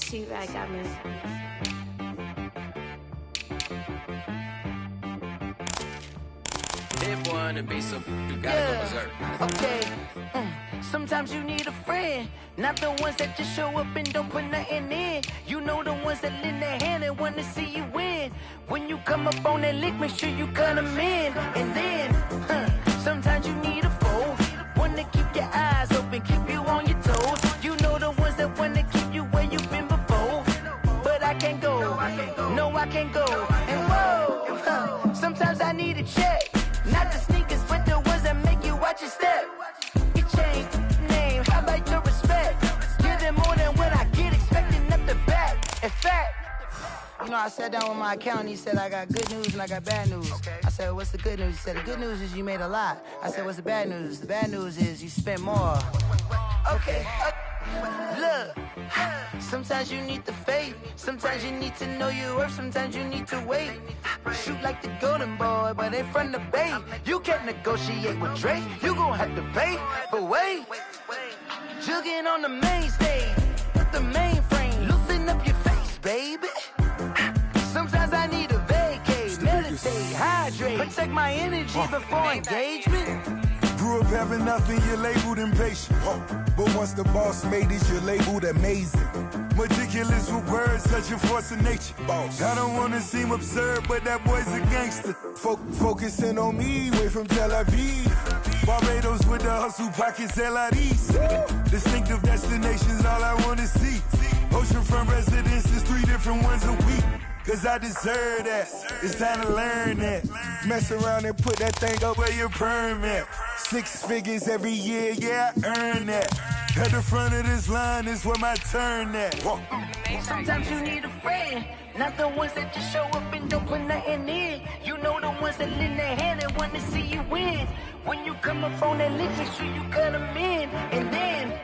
She-Rag got me. Hit one and be so you gotta go berserk. Okay. Sometimes you need a friend, not the ones that just show up and don't put nothing in. You know the ones that lend a hand and wanna see you win. When you come up on that lick, make sure you cut them in. And then, sometimes you need a foe, one to keep your eyes open, keep you on your toes. You know the ones that wanna keep you where you've been before. But I can't go, no I can't go. And whoa, sometimes I need a check. Not the sneakers, but the ones that make you watch your step. You change name, how about your respect? Give them more than what I get, expecting up the back. In fact, you know, I sat down with my accountant, he said, I got good news and I got bad news. I said, what's the good news? He said, the good news is you made a lot. I said, what's the bad news? The bad news is you spent more. Okay. Look, sometimes you need the faith, sometimes you need to know your worth, sometimes you need to wait. Shoot like the golden boy, but in front of Bay. You can't negotiate with Drake, you gon' have to pay. But wait, jugging on the main stage, the mainframe, loosen up your face, baby. Sometimes I need a vacate, meditate, hydrate, protect my energy before engagement. Grew up having nothing, you're labeled impatient. But once the boss made it, you're labeled amazing. Meticulous with words, such a force of nature. I don't wanna seem absurd, but that boy's a gangster. Focusing on me, way from Tel Aviv. Barbados with the hustle pockets, LIDs. Distinctive destinations, all I wanna see. Oceanfront residences, 3 different ones a week. Cause I deserve that, it's time to learn that. Mess around and put that thing up where your permit. 6 figures every year, yeah, I earn that. At the front of this line is where my turn at. Sometimes you need a friend, not the ones that just show up and don't put nothing in. You know the ones that lend a hand and want to see you win. When you come up on that lick, make sure you cut them in. And then,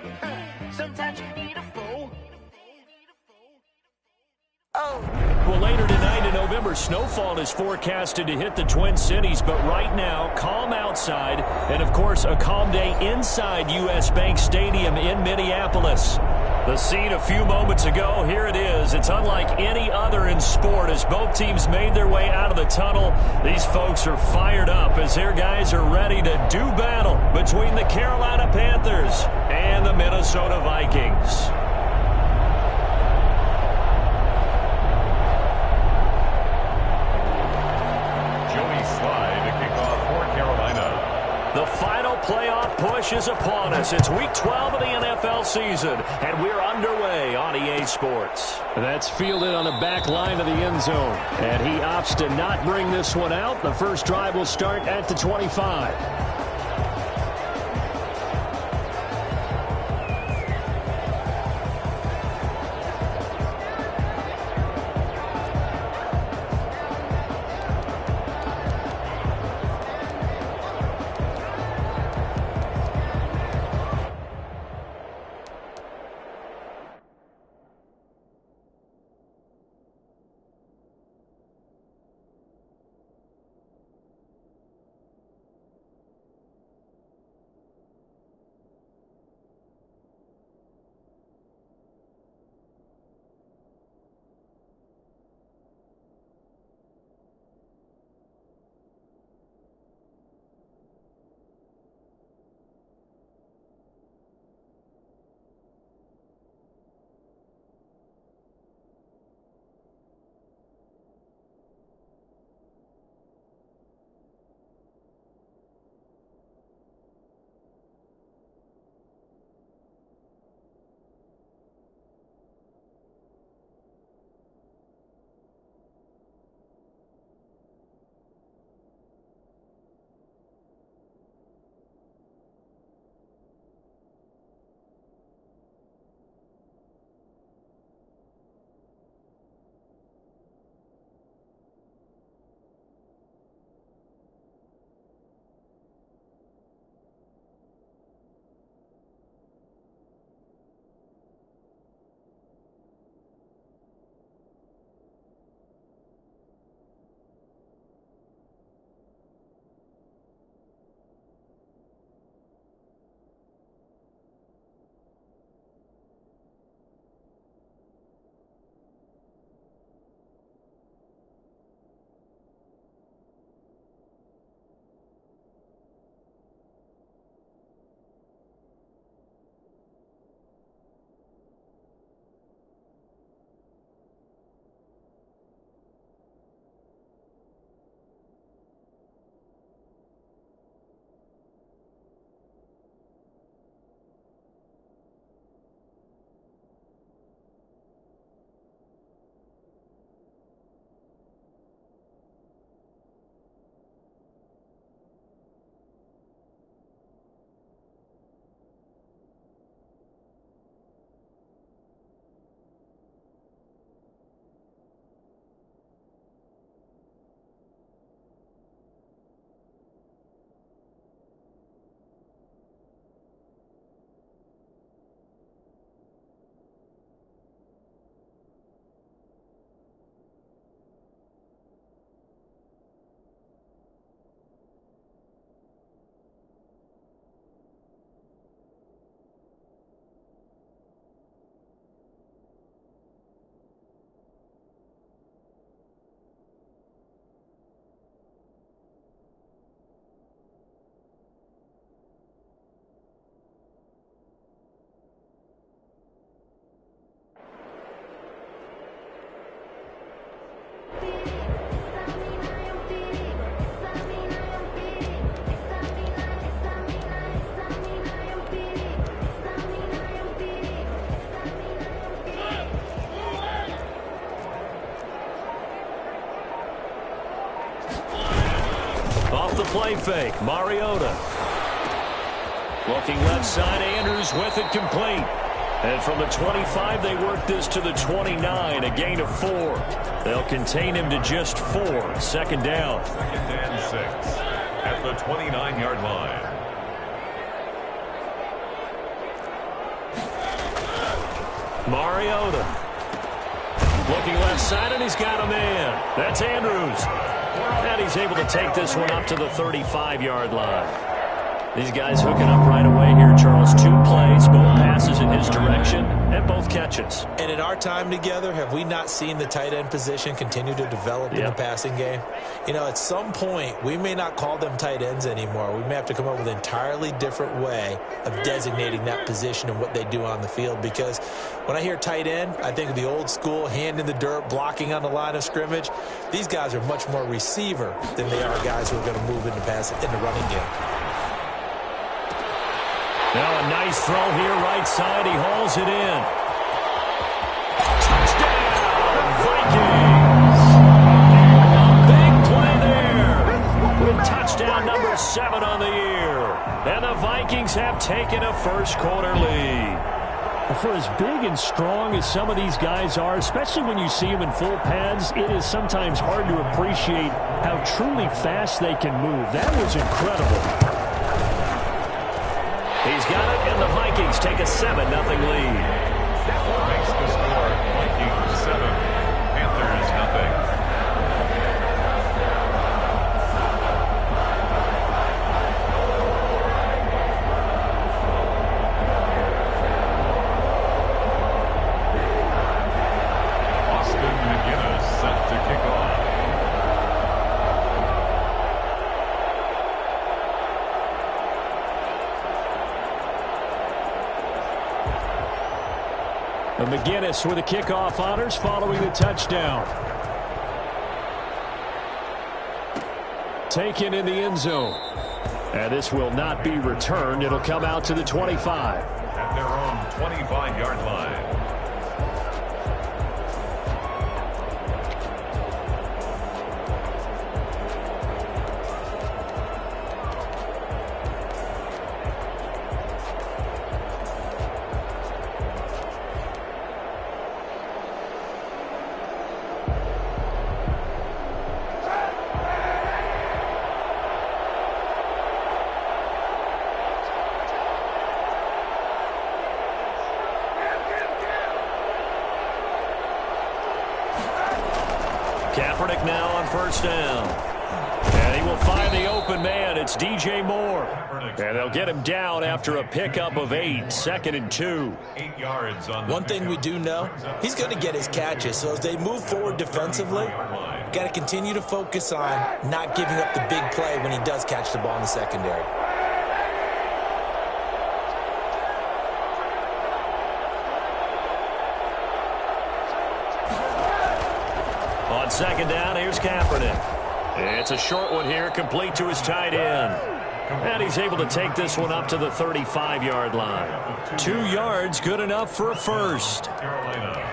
sometimes you need a foe. Well, later tonight in November, snowfall is forecasted to hit the Twin Cities, but right now, calm outside, and of course, a calm day inside U.S. Bank Stadium in Minneapolis. The scene a few moments ago, here it is. It's unlike any other in sport as both teams made their way out of the tunnel. These folks are fired up as their guys are ready to do battle between the Carolina Panthers and the Minnesota Vikings. The final playoff push is upon us. It's Week 12 of the NFL season, and we're underway on EA Sports. That's fielded on the back line of the end zone, and he opts to not bring this one out. The first drive will start at the 25. play fake. Mariota. Looking left side, Andrews with it complete. And from the 25, they work this to the 29, a gain of 4. They'll contain him to just 4. Second down. Second and 6 at the 29-yard line. Mariota. Looking left side, and he's got a man. That's Andrews. And he's able to take this one up to the 35-yard line. These guys hooking up right away here, Charles. 2 plays, both passes in his direction, and both catches. And in our time together, have we not seen the tight end position continue to develop in the passing game? You know, at some point, we may not call them tight ends anymore. We may have to come up with an entirely different way of designating that position and what they do on the field. Because when I hear tight end, I think of the old school, hand in the dirt, blocking on the line of scrimmage. These guys are much more receiver than they are guys who are going to move into in the running game. Now a nice throw here, right side. He hauls it in. Touchdown, Vikings! A big play there with touchdown number 7 on the year. And the Vikings have taken a first-quarter lead. For as big and strong as some of these guys are, especially when you see them in full pads, it is sometimes hard to appreciate how truly fast they can move. That was incredible. He's got it, and the Vikings take a 7-0 lead. That makes the score Vikings 7, Panthers 0. Austin McGinnis set to kick off. McGinnis with the kickoff honors following the touchdown. Taken in the end zone. And this will not be returned. It'll come out to the 25. At their own 25-yard line. Kaepernick now on first down. And he will find the open man. It's DJ Moore. And they'll get him down after a pickup of 8. 2nd and 2. 8 yards on the One thing we do know, he's going to get his catches. So as they move forward defensively, got to continue to focus on not giving up the big play when he does catch the ball in the secondary. On second down, here's Kaepernick. It's a short one here, complete to his tight end. And he's able to take this one up to the 35-yard line. 2 yards, good enough for a first. Carolina.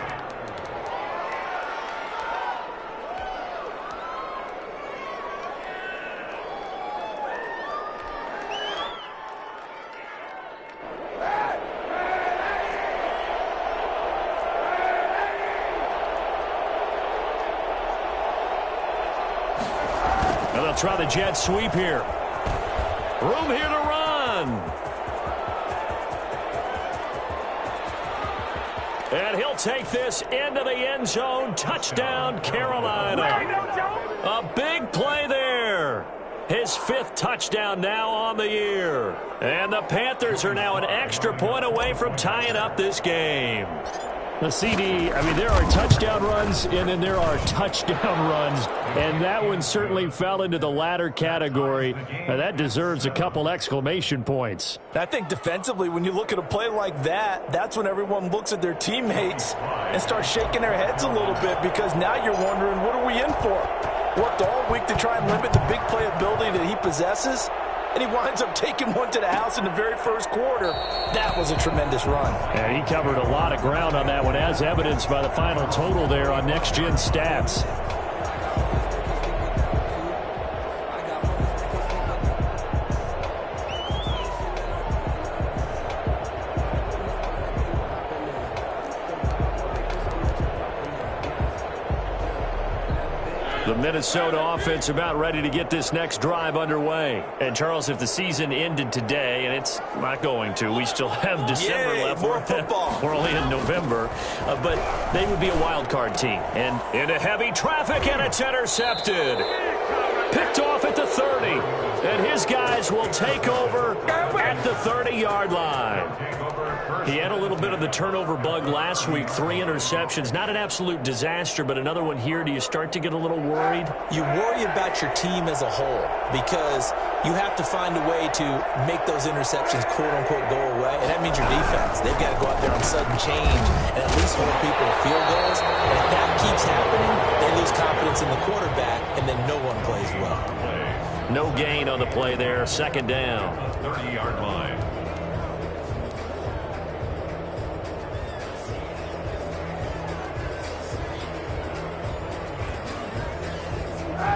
And they'll try the jet sweep here. Room here to run. And he'll take this into the end zone. Touchdown, Carolina. A big play there. His 5th touchdown now on the year. And the Panthers are now an extra point away from tying up this game. The CD, I mean, there are touchdown runs, and then there are touchdown runs, and that one certainly fell into the latter category. That deserves a couple exclamation points. I think defensively, when you look at a play like that, that's when everyone looks at their teammates and starts shaking their heads a little bit, because now you're wondering, what are we in for? Worked all week to try and limit the big play ability that he possesses, and he winds up taking one to the house in the very first quarter. That was a tremendous run. And he covered a lot of ground on that one, as evidenced by the final total there on Next Gen Stats. The Minnesota offense about ready to get this next drive underway. And, Charles, if the season ended today, and it's not going to, we still have December left. More football. We're only in November. But they would be a wild card team. And into heavy traffic, and it's intercepted. Picked off at the 30. And his guys will take over at the 30-yard line. He had a little bit of the turnover bug last week, 3 interceptions. Not an absolute disaster, but another one here. Do you start to get a little worried? You worry about your team as a whole because you have to find a way to make those interceptions, quote-unquote, go away. And that means your defense. They've got to go out there on sudden change and at least hold people to field goals. And if that keeps happening, they lose confidence in the quarterback, and then no one plays well. No gain on the play there. Second down. 30-yard line.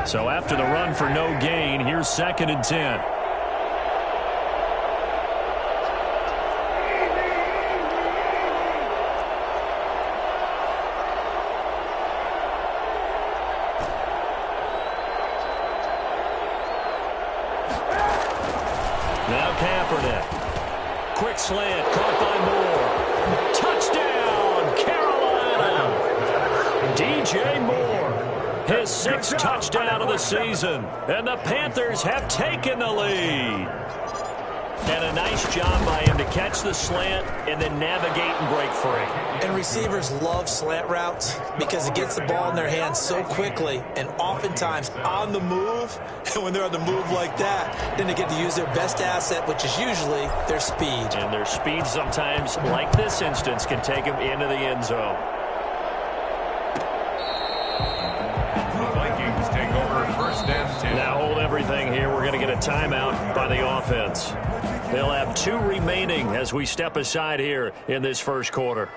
So after the run for no gain, here's 2nd and 10. Now Kaepernick. Quick slant, caught by Moore. Touchdown, Carolina. DJ Moore. His 6th touchdown of the season. And the Panthers have taken the lead. And a nice job by him to catch the slant and then navigate and break free. And receivers love slant routes because it gets the ball in their hands so quickly and oftentimes on the move. And when they're on the move like that, then they get to use their best asset, which is usually their speed. And their speed sometimes, like this instance, can take them into the end zone. Now hold everything here. We're going to get a timeout by the offense. They'll have 2 remaining as we step aside here in this first quarter.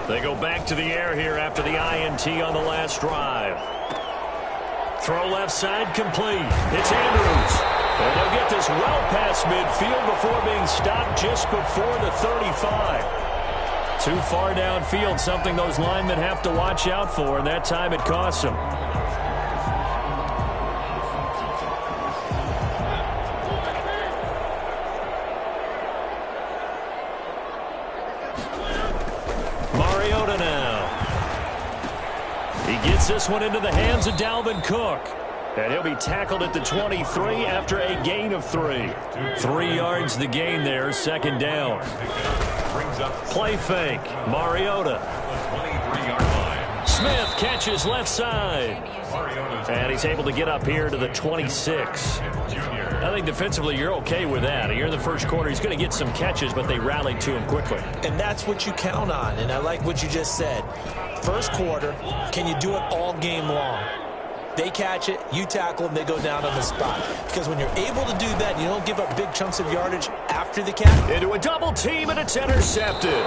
They go back to the air here after the INT on the last drive. Throw left side complete. It's Andrews. And they'll get this well past midfield before being stopped just before the 35. Too far downfield, something those linemen have to watch out for, and that time it costs them. This one into the hands of Dalvin Cook. And he'll be tackled at the 23 after a gain of 3. 3 yards the gain there, 2nd down. Play fake, Mariota. Smith catches left side. And he's able to get up here to the 26. I think defensively you're okay with that. Here in the first quarter, he's going to get some catches, but they rallied to him quickly. And that's what you count on, and I like what you just said. First quarter, can you do it all game long? They catch it, you tackle them, they go down on the spot. Because when you're able to do that, you don't give up big chunks of yardage after the catch. Into a double team, and it's intercepted.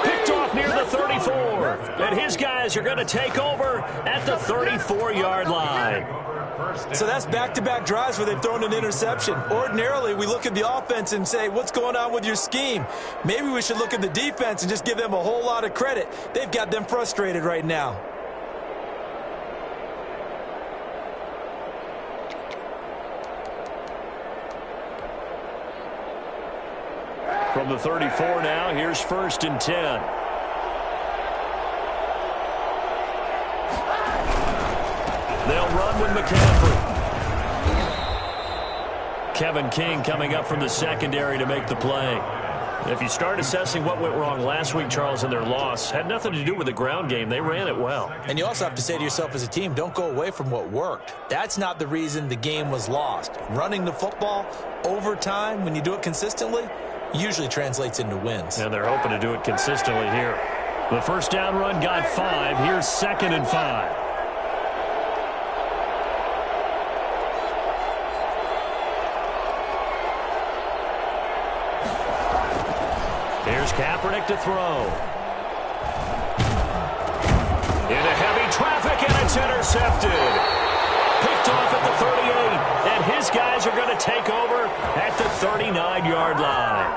Picked off near the 34. And his guys are going to take over at the 34-yard line. So that's back-to-back drives where they've thrown an interception. Ordinarily, we look at the offense and say, what's going on with your scheme? Maybe we should look at the defense and just give them a whole lot of credit. They've got them frustrated right now. From the 34 now, here's 1st and 10. They'll run with McCaffrey. Kevin King coming up from the secondary to make the play. If you start assessing what went wrong last week, Charles, in their loss, had nothing to do with the ground game. They ran it well. And you also have to say to yourself as a team, don't go away from what worked. That's not the reason the game was lost. Running the football over time, when you do it consistently, usually translates into wins. And they're hoping to do it consistently here. The first down run got 5. Here's 2nd and 5. Here's Kaepernick to throw. intercepted. Picked off at the 38, and his guys are going to take over at the 39-yard line.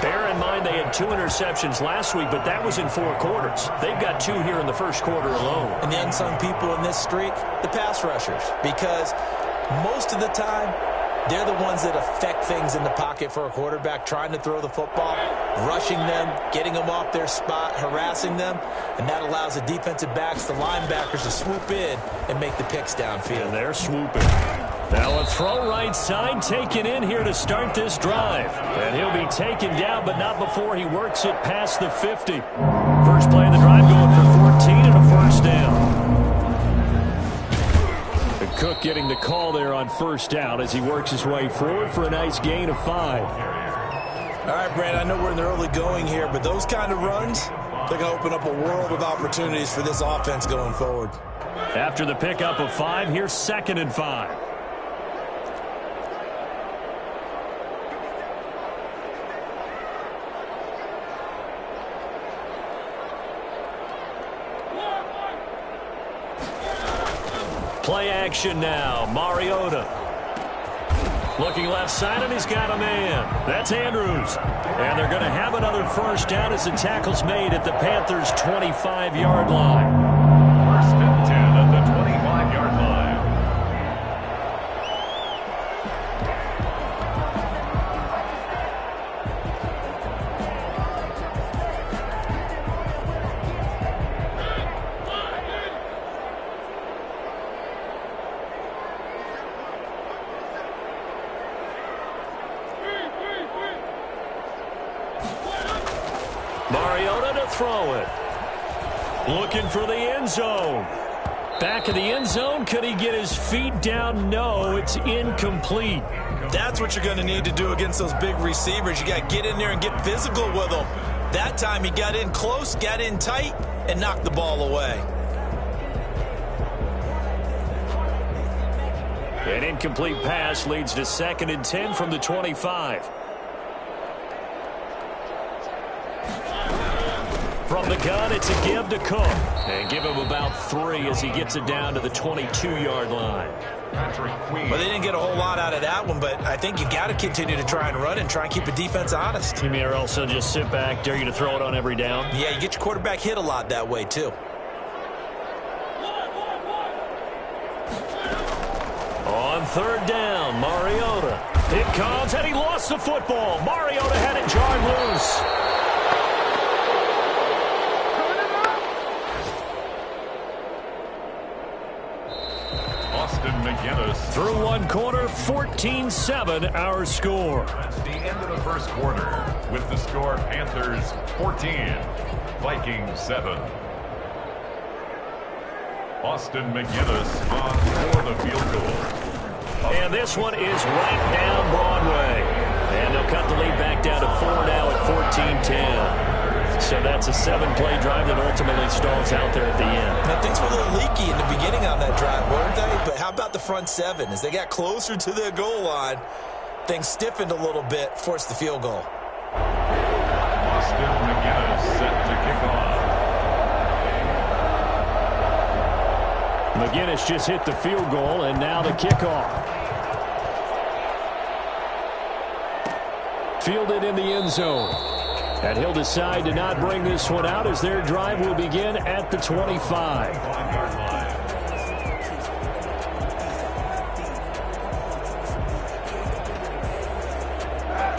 Bear in mind they had 2 interceptions last week, but that was in 4 quarters. They've got 2 here in the first quarter alone. And the unsung people in this streak, the pass rushers, because most of the time, they're the ones that affect things in the pocket for a quarterback, trying to throw the football, rushing them, getting them off their spot, harassing them, and that allows the defensive backs, the linebackers, to swoop in and make the picks downfield. And they're swooping. Now a throw right side taken in here to start this drive. And he'll be taken down, but not before he works it past the 50. First play of the drive going for 14 and a first down. Cook getting the call there on first down as he works his way forward for a nice gain of 5. All right, Brandon, I know we're in the early going here, but those kind of runs, they're going to open up a world of opportunities for this offense going forward. After the pickup of 5, here's 2nd and 5. Play action now. Mariota. Looking left side, and he's got a man. That's Andrews. And they're going to have another first down as the tackle's made at the Panthers' 25-yard line. First and 10 at the 25-yard line. Mariota to throw it. Looking for the end zone. Back of the end zone. Could he get his feet down? No, it's incomplete. That's what you're going to need to do against those big receivers. You got to get in there and get physical with them. That time he got in close, got in tight, and knocked the ball away. An incomplete pass leads to 2nd and 10 from the 25. From the gun, it's a give to Cook. And give him about 3 as he gets it down to the 22-yard line. Well, they didn't get a whole lot out of that one, but I think you got to continue to try and run and try and keep the defense honest. You mean or else they'll just sit back, dare you to throw it on every down? Yeah, you get your quarterback hit a lot that way, too. On 3rd down, Mariota. It comes, and he lost the football. Mariota had it jarred loose. Through one quarter, 14-7 our score. That's the end of the first quarter with the score Panthers 14, Vikings 7. Austin McGinnis on for the field goal. And this one is right down Broadway. And they'll cut the lead back down to 4 now at 14-10. So that's a 7-play drive that ultimately stalls out there at the end. Now, things were a little leaky in the beginning on that drive, weren't they? But how about the front 7? As they got closer to their goal line, things stiffened a little bit, forced the field goal. Austin McGinnis set to kick off. McGinnis just hit the field goal, and now the kickoff. Fielded in the end zone. And he'll decide to not bring this one out as their drive will begin at the 25.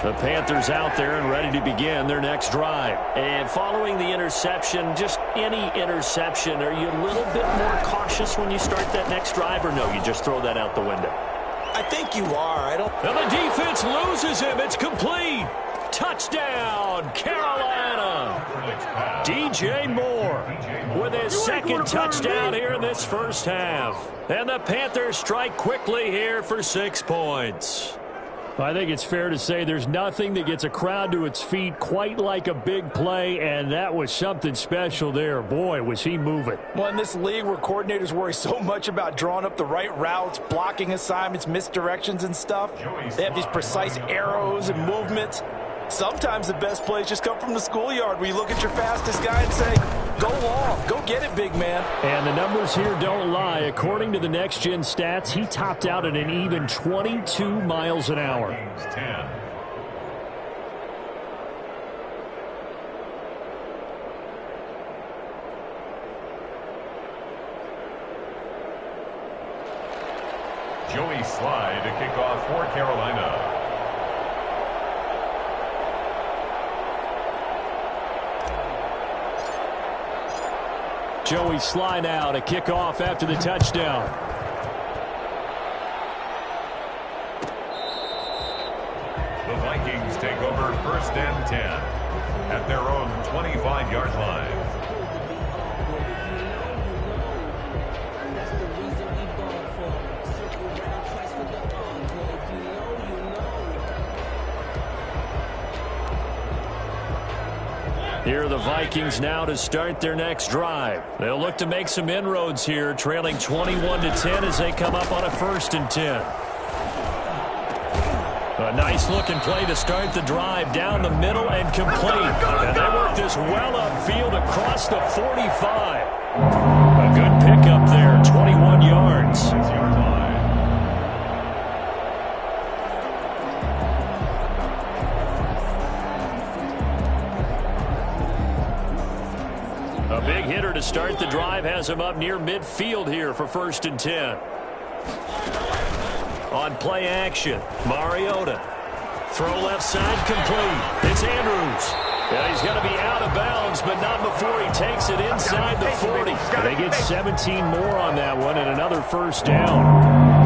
The Panthers out there and ready to begin their next drive. And following the interception, just any interception, are you a little bit more cautious when you start that next drive, or no, you just throw that out the window? I think you are. And the defense loses him. It's complete. Touchdown, Carolina. DJ Moore with his second touchdown here in this first half. And the Panthers strike quickly here for 6 points. I think it's fair to say there's nothing that gets a crowd to its feet quite like a big play, and that was something special there. Boy, was he moving. Well, in this league where coordinators worry so much about drawing up the right routes, blocking assignments, misdirections and stuff, they have these precise arrows and movements. Sometimes the best plays just come from the schoolyard where you look at your fastest guy and say, Go long. Go get it, big man. And the numbers here don't lie. According to the Next Gen stats, he topped out at an even 22 miles an hour. 10. Joey Slye to kick off for Carolina. Joey Slye now to kick off after the touchdown. The Vikings take over 1st and 10 at their own 25-yard line. Here are the Vikings now to start their next drive. They'll look to make some inroads here, trailing 21-10 as they come up on a 1st and 10. A nice-looking play to start the drive down the middle and complete. And they work this well upfield across the 45. A good pickup there, 21 yards. 6-yard line. A big hitter to start the drive has him up near midfield here for 1st and 10. On play action, Mariota. Throw left side complete. It's Andrews. Yeah, he's going to be out of bounds, but not before he takes it inside the 40. They get 17 more on that one and another 1st down.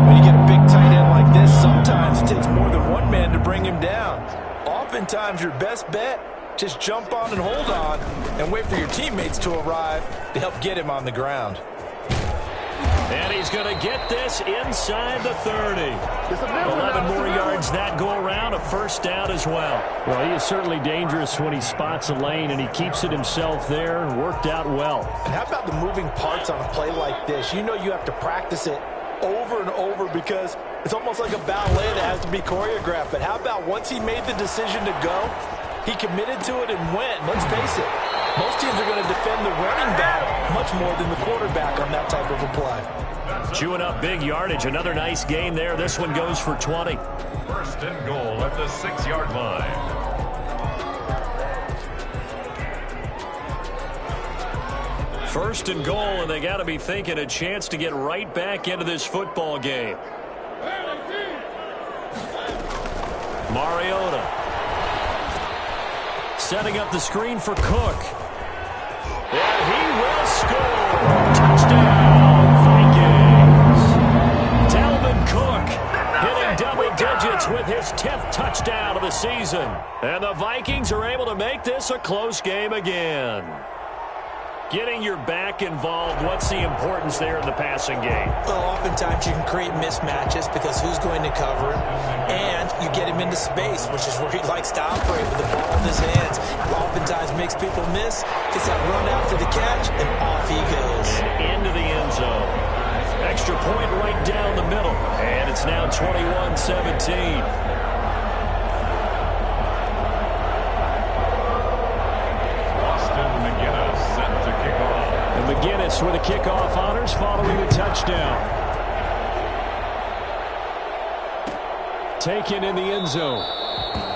When you get a big tight end like this, sometimes it takes more than one man to bring him down. Oftentimes, your best bet, just jump on and hold on and wait for your teammates to arrive to help get him on the ground. And he's going to get this inside the 30. 11 more yards that go around, a 1st down as well. Well, he is certainly dangerous when he spots a lane, and he keeps it himself there. Worked out well. And how about the moving parts on a play like this? You know you have to practice it over and over because it's almost like a ballet that has to be choreographed. But how about once he made the decision to go, he committed to it and went. Let's face it, most teams are going to defend the running back much more than the quarterback on that type of a play. Chewing up big yardage. Another nice gain there. This one goes for 20. 1st and goal at the 6-yard line. First and goal, and they got to be thinking a chance to get right back into this football game. Mariota. Setting up the screen for Cook. And he will score. Touchdown, Vikings. Dalvin Cook hitting double digits with his 10th touchdown of the season. And the Vikings are able to make this a close game again. Getting your back involved, what's the importance there in the passing game? Well, oftentimes you can create mismatches because who's going to cover him, and you get him into space, which is where he likes to operate with the ball in his hands. Oftentimes makes people miss, gets that run after the catch, and off he goes. And into the end zone. Extra point right down the middle, and it's now 21-17. McGinnis with the kickoff honors following the touchdown. Taken in the end zone.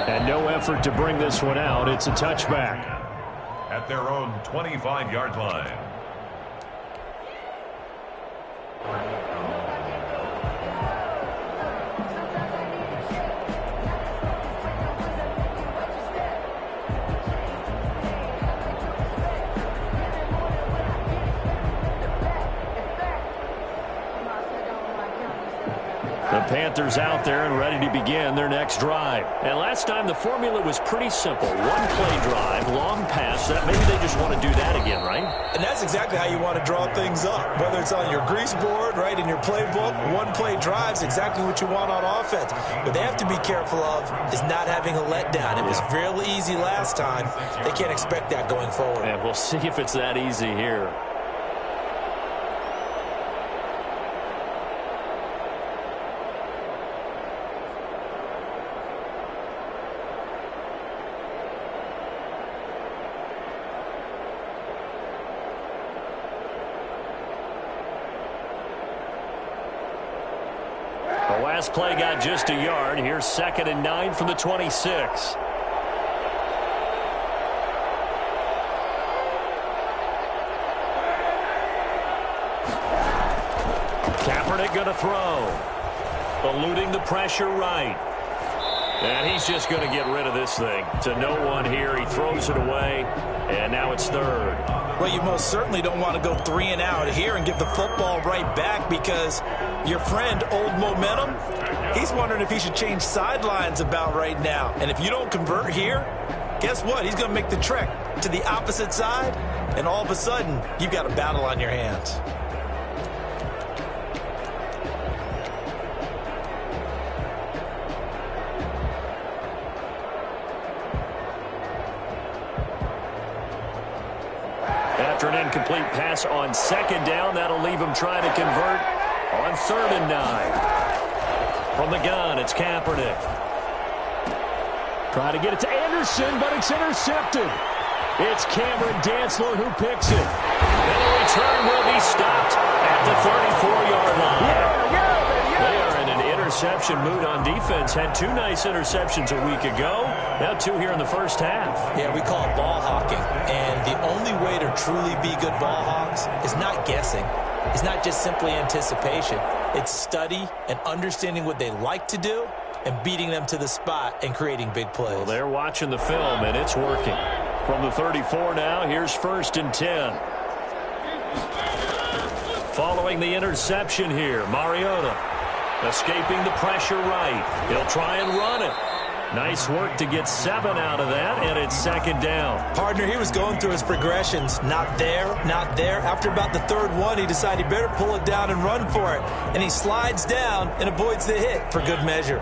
And no effort to bring this one out. It's a touchback. At their own 25-yard line. The Panthers out there and ready to begin their next drive. And last time the formula was pretty simple. One play drive, long pass. Maybe they just want to do that again, right? And that's exactly how you want to draw things up. Whether it's on your grease board, right, in your playbook, one play drive is exactly what you want on offense. What they have to be careful of is not having a letdown. It was really easy last time. They can't expect that going forward. And we'll see if it's that easy here. last play got just a yard. Here's 2nd and 9 from the 26. Kaepernick going to throw. Eluding the pressure right. And he's just going to get rid of this thing. To no one here. He throws it away. And now it's 3rd. Well, you most certainly don't want to go 3 and out here and give the football right back, because your friend, Old Momentum, he's wondering if he should change sidelines about right now. And if you don't convert here, guess what? He's going to make the trek to the opposite side, and all of a sudden, you've got a battle on your hands. After an incomplete pass on 2nd down, that'll leave him trying to convert on 3rd and 9. From the gun, it's Kaepernick. Trying to get it to Anderson, but it's intercepted. It's Cameron Dantzler who picks it. And the return will be stopped at the 34-yard line. They are in an interception mood on defense. Had 2 nice interceptions a week ago. Now 2 here in the first half. Yeah, we call it ball hawking. And the only way to truly be good ball hawks is not guessing. It's not just simply anticipation. It's study and understanding what they like to do and beating them to the spot and creating big plays. Well, they're watching the film, and it's working. From the 34 now, here's 1st and 10. Following the interception here, Mariota escaping the pressure right. He'll try and run it. Nice work to get 7 out of that, and it's 2nd down. Partner, he was going through his progressions. Not there, not there. After about the 3rd one, he decided he better pull it down and run for it. And he slides down and avoids the hit for good measure.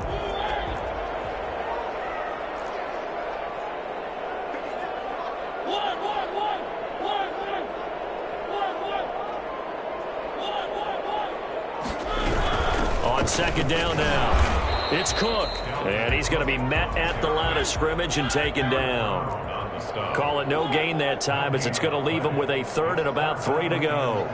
On 2nd down now. It's Cook, and he's going to be met at the line of scrimmage and taken down. Call it no gain that time, as it's going to leave him with a 3rd and about 3 to go.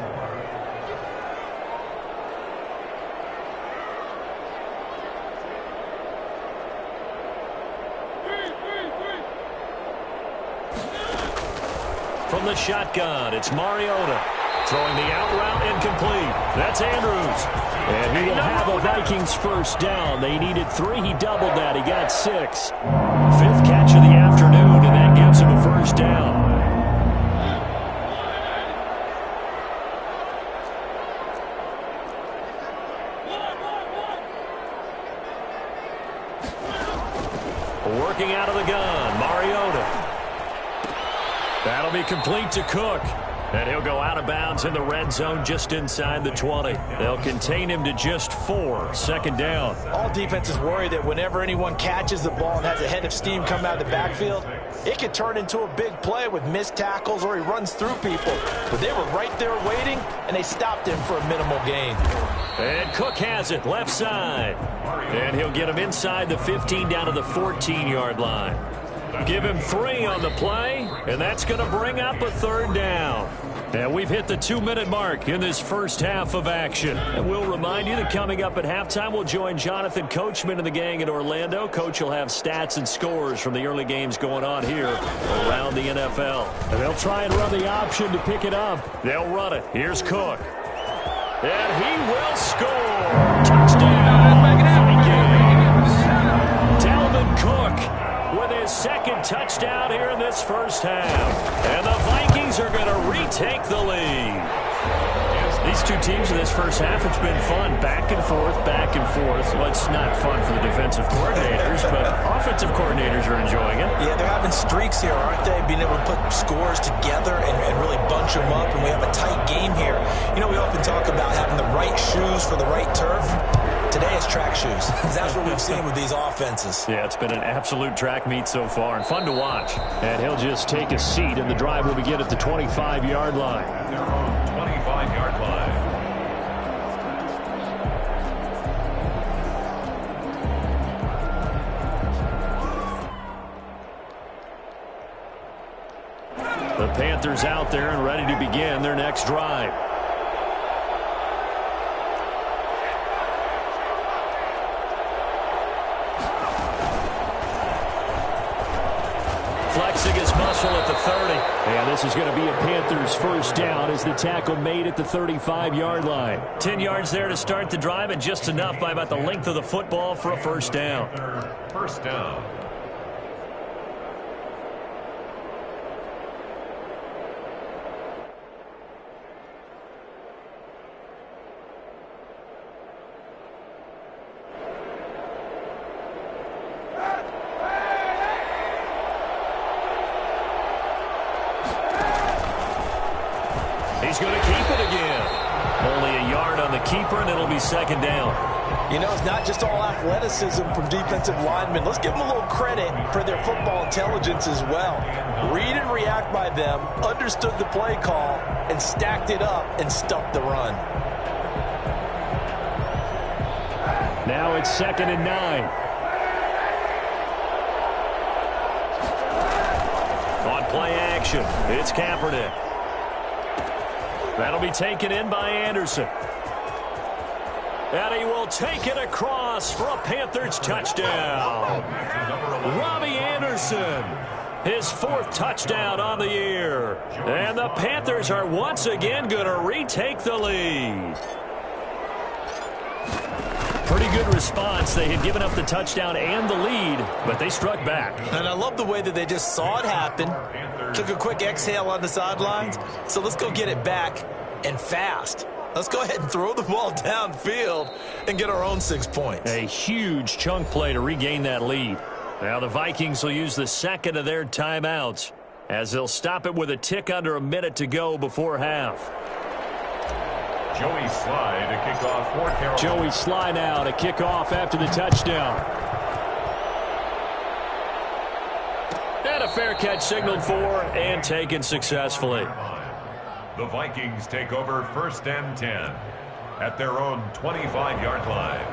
From the shotgun, it's Mariota. Throwing the out route incomplete. That's Andrews. And he will have a Vikings 1st down. They needed 3. He doubled that. He got 6. 5th catch of the afternoon, and that gives him a 1st down. Working out of the gun, Mariota. That'll be complete to Cook. And he'll go out of bounds in the red zone just inside the 20. They'll contain him to just 4. 2nd down. All defenses worry that whenever anyone catches the ball and has a head of steam come out of the backfield, it could turn into a big play with missed tackles or he runs through people. But they were right there waiting, and they stopped him for a minimal gain. And Cook has it, left side. And he'll get him inside the 15 down to the 14-yard line. Give him 3 on the play, and that's going to bring up a 3rd down. And we've hit the 2-minute mark in this first half of action. And we'll remind you that coming up at halftime, we'll join Jonathan Coachman and the gang in Orlando. Coach will have stats and scores from the early games going on here around the NFL. And they'll try and run the option to pick it up. They'll run it. Here's Cook. And he will score. Touchdown, Vikings. Dalvin Cook with his 2nd touchdown here in this first half. And the Vikings are going to retake the lead. These 2 teams in this first half, it's been fun. Back and forth, back and forth. Well, it's not fun for the defensive coordinators, but offensive coordinators are enjoying it. Yeah, they're having streaks here, aren't they? Being able to put scores together and really bunch them up, and we have a tight game here. You know, we often talk about having the right shoes for the right turf. Today it's track shoes. That's what we've seen with these offenses. Yeah, it's been an absolute track meet so far and fun to watch. And he'll just take a seat, and the drive will begin at the 25-yard line. 25-yard line. The Panthers out there and ready to begin their next drive. Flexing his muscle at the 30. And this is going to be a Panthers first down as the tackle made at the 35-yard line. 10 yards there to start the drive, and just enough by about the length of the football for a first down. First down. He's going to keep it again. Only a yard on the keeper, and it'll be second down. You know, it's not just all athleticism from defensive linemen. Let's give them a little credit for their football intelligence as well. Read and react by them, understood the play call, and stacked it up and stuffed the run. Now it's 2nd and 9. On play action, it's Kaepernick. That'll be taken in by Anderson. And he will take it across for a Panthers touchdown. Robbie Anderson, his 4th touchdown on the year. And the Panthers are once again going to retake the lead. Pretty good response. They had given up the touchdown and the lead, but they struck back. And I love the way that they just saw it happen, took a quick exhale on the sidelines. So let's go get it back and fast. Let's go ahead and throw the ball downfield and get our own 6 points. A huge chunk play to regain that lead. Now the Vikings will use the second of their timeouts as they'll stop it with a tick under a minute to go before half. Joey Sly to kick off for Carolina. Joey Sly now to kick off after the touchdown. And a fair catch signaled for and taken successfully. The Vikings take over 1st and 10 at their own 25-yard line.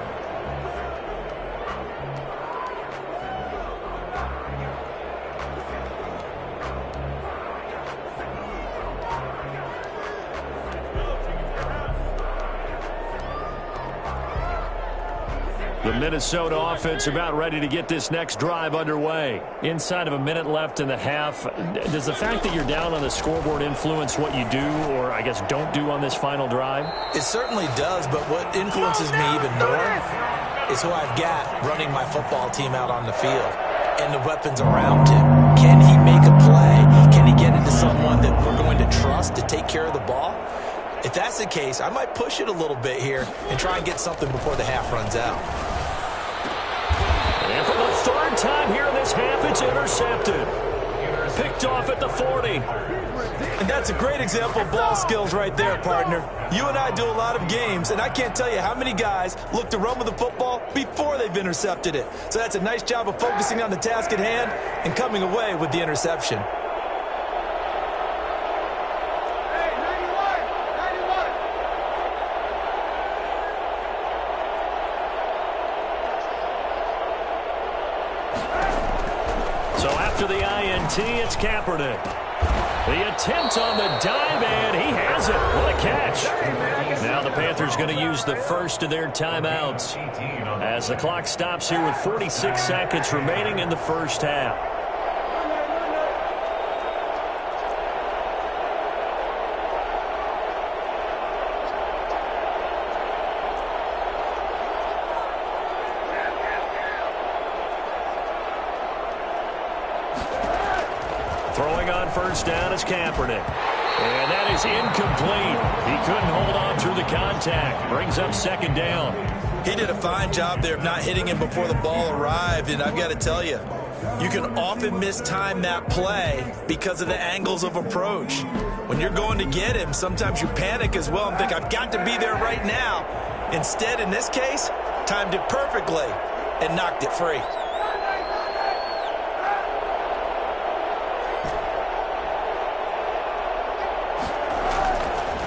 The Minnesota offense about ready to get this next drive underway. Inside of a minute left in the half, does the fact that you're down on the scoreboard influence what you do or, I guess, don't do on this final drive? It certainly does, but what influences me even more is who I've got running my football team out on the field and the weapons around him. Can he make a play? Can he get into someone that we're going to trust to take care of the ball? If that's the case, I might push it a little bit here and try and get something before the half runs out. And for the 3rd time here in this half, it's intercepted. Picked off at the 40. And that's a great example of ball skills right there, partner. You and I do a lot of games, and I can't tell you how many guys look to run with the football before they've intercepted it. So that's a nice job of focusing on the task at hand and coming away with the interception. After the INT, it's Kaepernick. The attempt on the dive, and he has it. What a catch. Now the Panthers going to use the first of their timeouts as the clock stops here with 46 seconds remaining in the first half. Throwing on first down is Kaepernick. And that is incomplete. He couldn't hold on through the contact. Brings up 2nd down. He did a fine job there of not hitting him before the ball arrived. And I've got to tell you, you can often mistime that play because of the angles of approach. When you're going to get him, sometimes you panic as well and think, I've got to be there right now. Instead, in this case, timed it perfectly and knocked it free.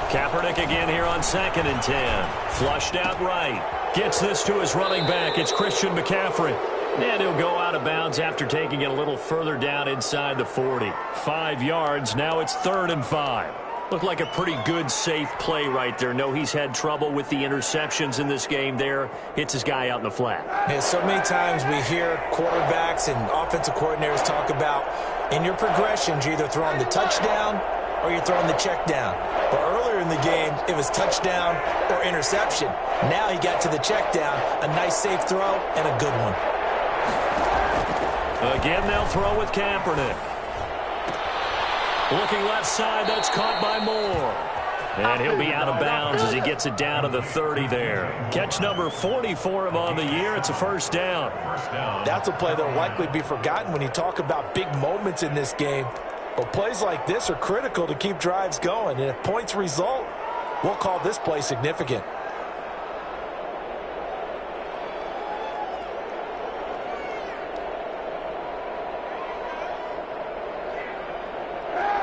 Kaepernick again here on 2nd and 10. Flushed out right. Gets this to his running back. It's Christian McCaffrey. And he'll go out of bounds after taking it a little further down inside the 40. 5 yards. Now it's 3rd and 5. Looked like a pretty good, safe play right there. No, he's had trouble with the interceptions in this game there. Hits his guy out in the flat. And so many times we hear quarterbacks and offensive coordinators talk about, in your progressions, you're either throwing the touchdown or you're throwing the check down. But earlier in the game, it was touchdown or interception. Now he got to the check down, a nice safe throw, and a good one. Again, they'll throw with Kaepernick. Looking left side, that's caught by Moore. And he'll be out of bounds as he gets it down to the 30 there. Catch number 44 of on the year. It's a first down. That's a play that will likely be forgotten when you talk about big moments in this game. But plays like this are critical to keep drives going. And if points result, we'll call this play significant.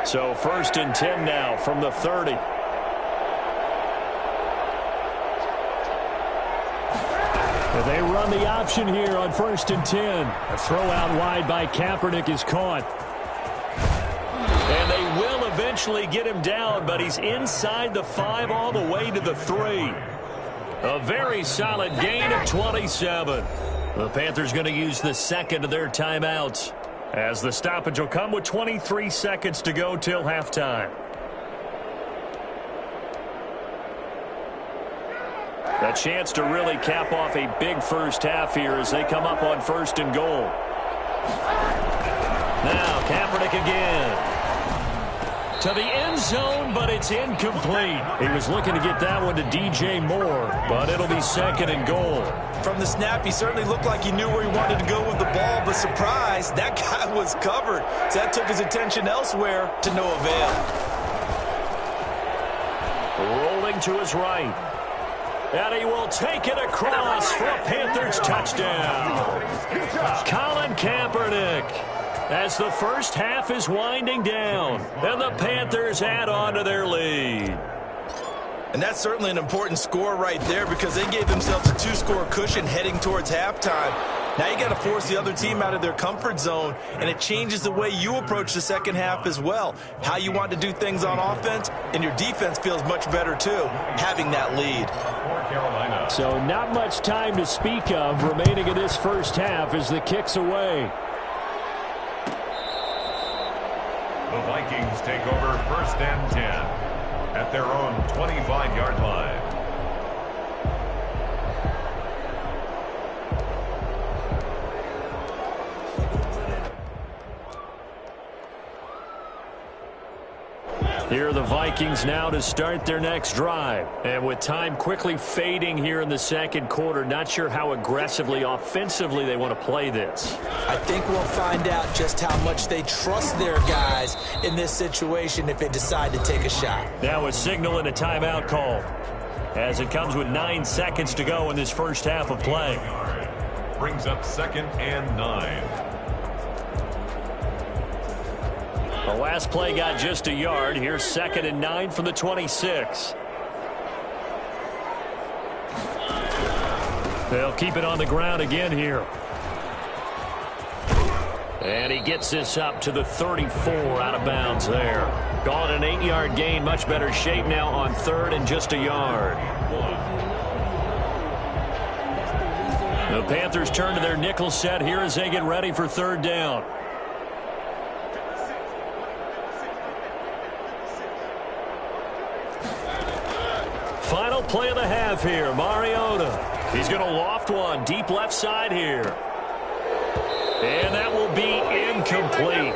So first and 10 now from the 30. They run the option here on first and 10. A throw out wide by Kaepernick is caught. And they will eventually get him down, but he's inside the 5 all the way to the 3. A very solid gain of 27. The Panthers going to use the second of their timeouts, as the stoppage will come with 23 seconds to go till halftime. A chance to really cap off a big first half here as they come up on first and goal. Now Kaepernick again. To the end zone, but it's incomplete. He was looking to get that one to DJ Moore, but it'll be second and goal. From the snap, he certainly looked like he knew where he wanted to go with the ball, but surprise, that guy was covered. So that took his attention elsewhere to no avail. Rolling to his right. And he will take it across for a Panthers touchdown. Colin Kaepernick, as the first half is winding down, and the Panthers add on to their lead. And that's certainly an important score right there because they gave themselves a 2-score cushion heading towards halftime. Now you got to force the other team out of their comfort zone, and it changes the way you approach the second half as well. How you want to do things on offense, and your defense feels much better too, having that lead. So not much time to speak of remaining in this first half as the kick's away. The Vikings take over first and 10 at their own 25-yard line. Here are the Vikings now to start their next drive. And with time quickly fading here in the second quarter, not sure how aggressively, offensively they want to play this. I think we'll find out just how much they trust their guys in this situation if they decide to take a shot. Now a signal and a timeout call, as it comes with 9 seconds to go in this first half of play. Brings up second and 9. The last play got just a yard. Here's second and 9 from the 26. They'll keep it on the ground again here. And he gets this up to the 34, out of bounds there. Call it an 8-yard gain. Much better shape now on third and just a yard. The Panthers turn to their nickel set here as they get ready for third down. Final play of the half here. Mariota. He's going to loft one deep left side here. And that will be incomplete.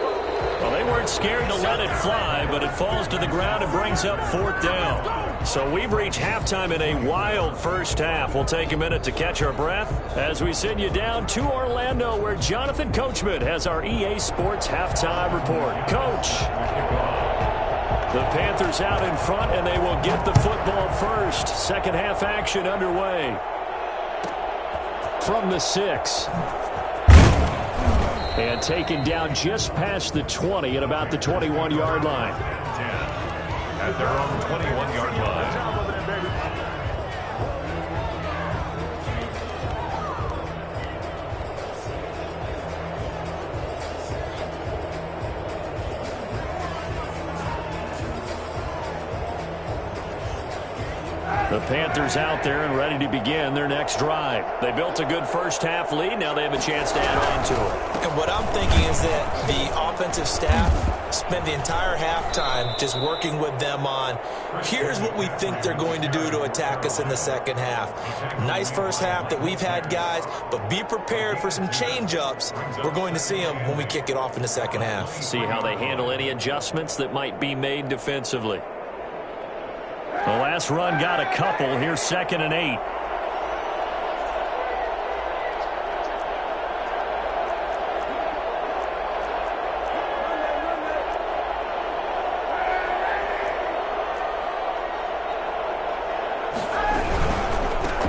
Well, they weren't scared to let it fly, but it falls to the ground and brings up fourth down. So we've reached halftime in a wild first half. We'll take a minute to catch our breath as we send you down to Orlando, where Jonathan Coachman has our EA Sports halftime report. Coach. The Panthers out in front, and they will get the football first. Second half action underway. From the 6. And taken down just past the 20 at about the 21-yard line. 10 at their own 21-yard line. The Panthers out there and ready to begin their next drive. They built a good first-half lead. Now they have a chance to add on to it. And what I'm thinking is that the offensive staff spent the entire halftime just working with them on, here's what we think they're going to do to attack us in the second half. Nice first half that we've had, guys, but be prepared for some change-ups. We're going to see them when we kick it off in the second half. See how they handle any adjustments that might be made defensively. The last run got a couple. Here's 2nd and 8.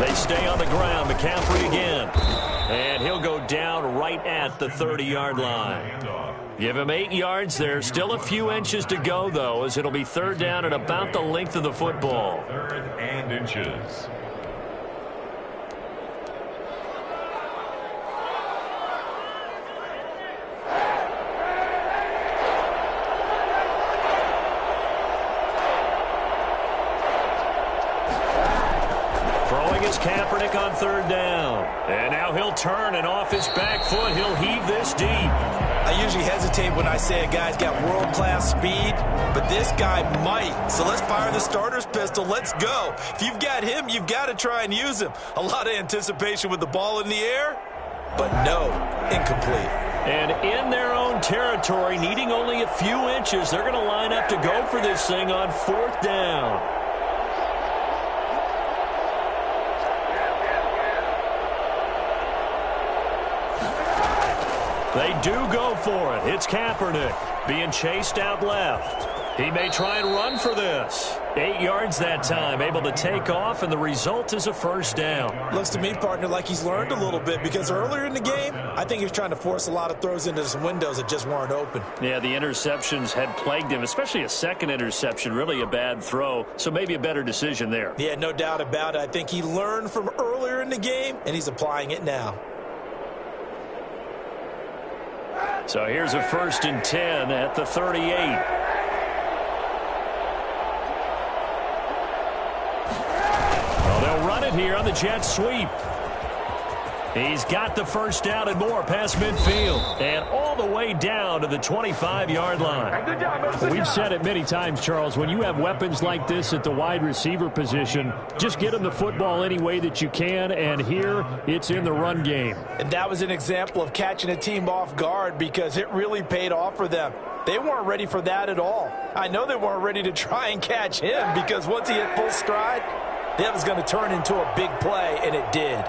They stay on the ground. McCaffrey again. And he'll go down right at the 30-yard line. Give him 8 yards. There's still a few inches to go, though, as it'll be 3rd down at about the length of the football. 3rd and inches. Throwing is Kaepernick on 3rd down. And now he'll turn, and off his back foot, he'll heave this deep. I usually hesitate when I say a guy's got world-class speed, but this guy might. So let's fire the starter's pistol. Let's go. If you've got him, you've got to try and use him. A lot of anticipation with the ball in the air, but no, incomplete. And in their own territory, needing only a few inches, they're going to line up to go for this thing on 4th down. They do go for it. It's Kaepernick being chased out left. He may try and run for this. 8 yards that time, able to take off, and the result is a 1st down. Looks to me, partner, like he's learned a little bit, because earlier in the game, I think he was trying to force a lot of throws into some windows that just weren't open. Yeah, the interceptions had plagued him, especially a second interception, really a bad throw, so maybe a better decision there. Yeah, no doubt about it. I think he learned from earlier in the game, and he's applying it now. So here's a 1st and 10 at the 38. Well, they'll run it here on the jet sweep. He's got the 1st down and more past midfield and all the way down to the 25-yard line. We've said it many times, Charles, when you have weapons like this at the wide receiver position, just get them the football any way that you can, and here it's in the run game. And that was an example of catching a team off guard, because it really paid off for them. They weren't ready for that at all. I know they weren't ready to try and catch him, because once he hit full stride, that was going to turn into a big play, and it did.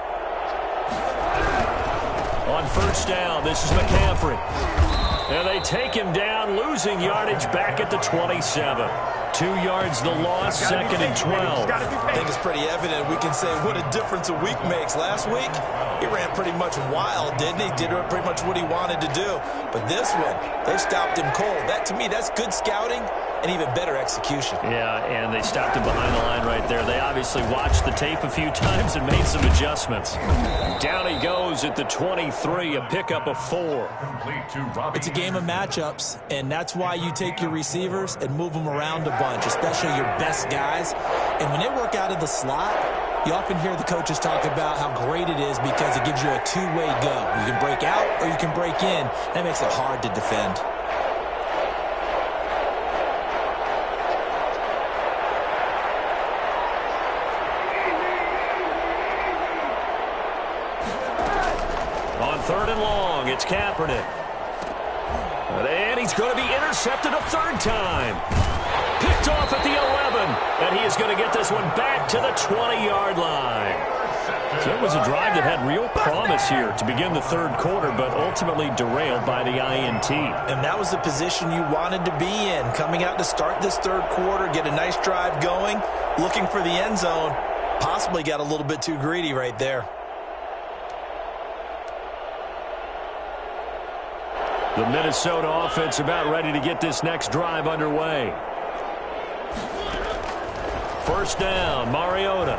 On 1st down, this is McCaffrey. And they take him down, losing yardage back at the 27. 2 yards the loss, 2nd and 12. I think it's pretty evident. We can say what a difference a week makes. Last week, he ran pretty much wild, didn't he? Did pretty much what he wanted to do. But this one, they stopped him cold. That, to me, that's good scouting and even better execution. Yeah, and they stopped him behind the line right there. They obviously watched the tape a few times and made some adjustments. Down he goes at the 23, a pickup of 4. It's a game of matchups, and that's why you take your receivers and move them around a bunch, especially your best guys. And when they work out of the slot, you often hear the coaches talk about how great it is because it gives you a two-way go. You can break out or you can break in. That makes it hard to defend. On 3rd and long, it's Kaepernick. And he's going to be intercepted a 3rd time. Picked off at the 11. And he is going to get this one back to the 20-yard line. So it was a drive that had real promise here to begin the 3rd quarter, but ultimately derailed by the INT. And that was the position you wanted to be in. Coming out to start this 3rd quarter, get a nice drive going, looking for the end zone. Possibly got a little bit too greedy right there. The Minnesota offense about ready to get this next drive underway. 1st down, Mariota.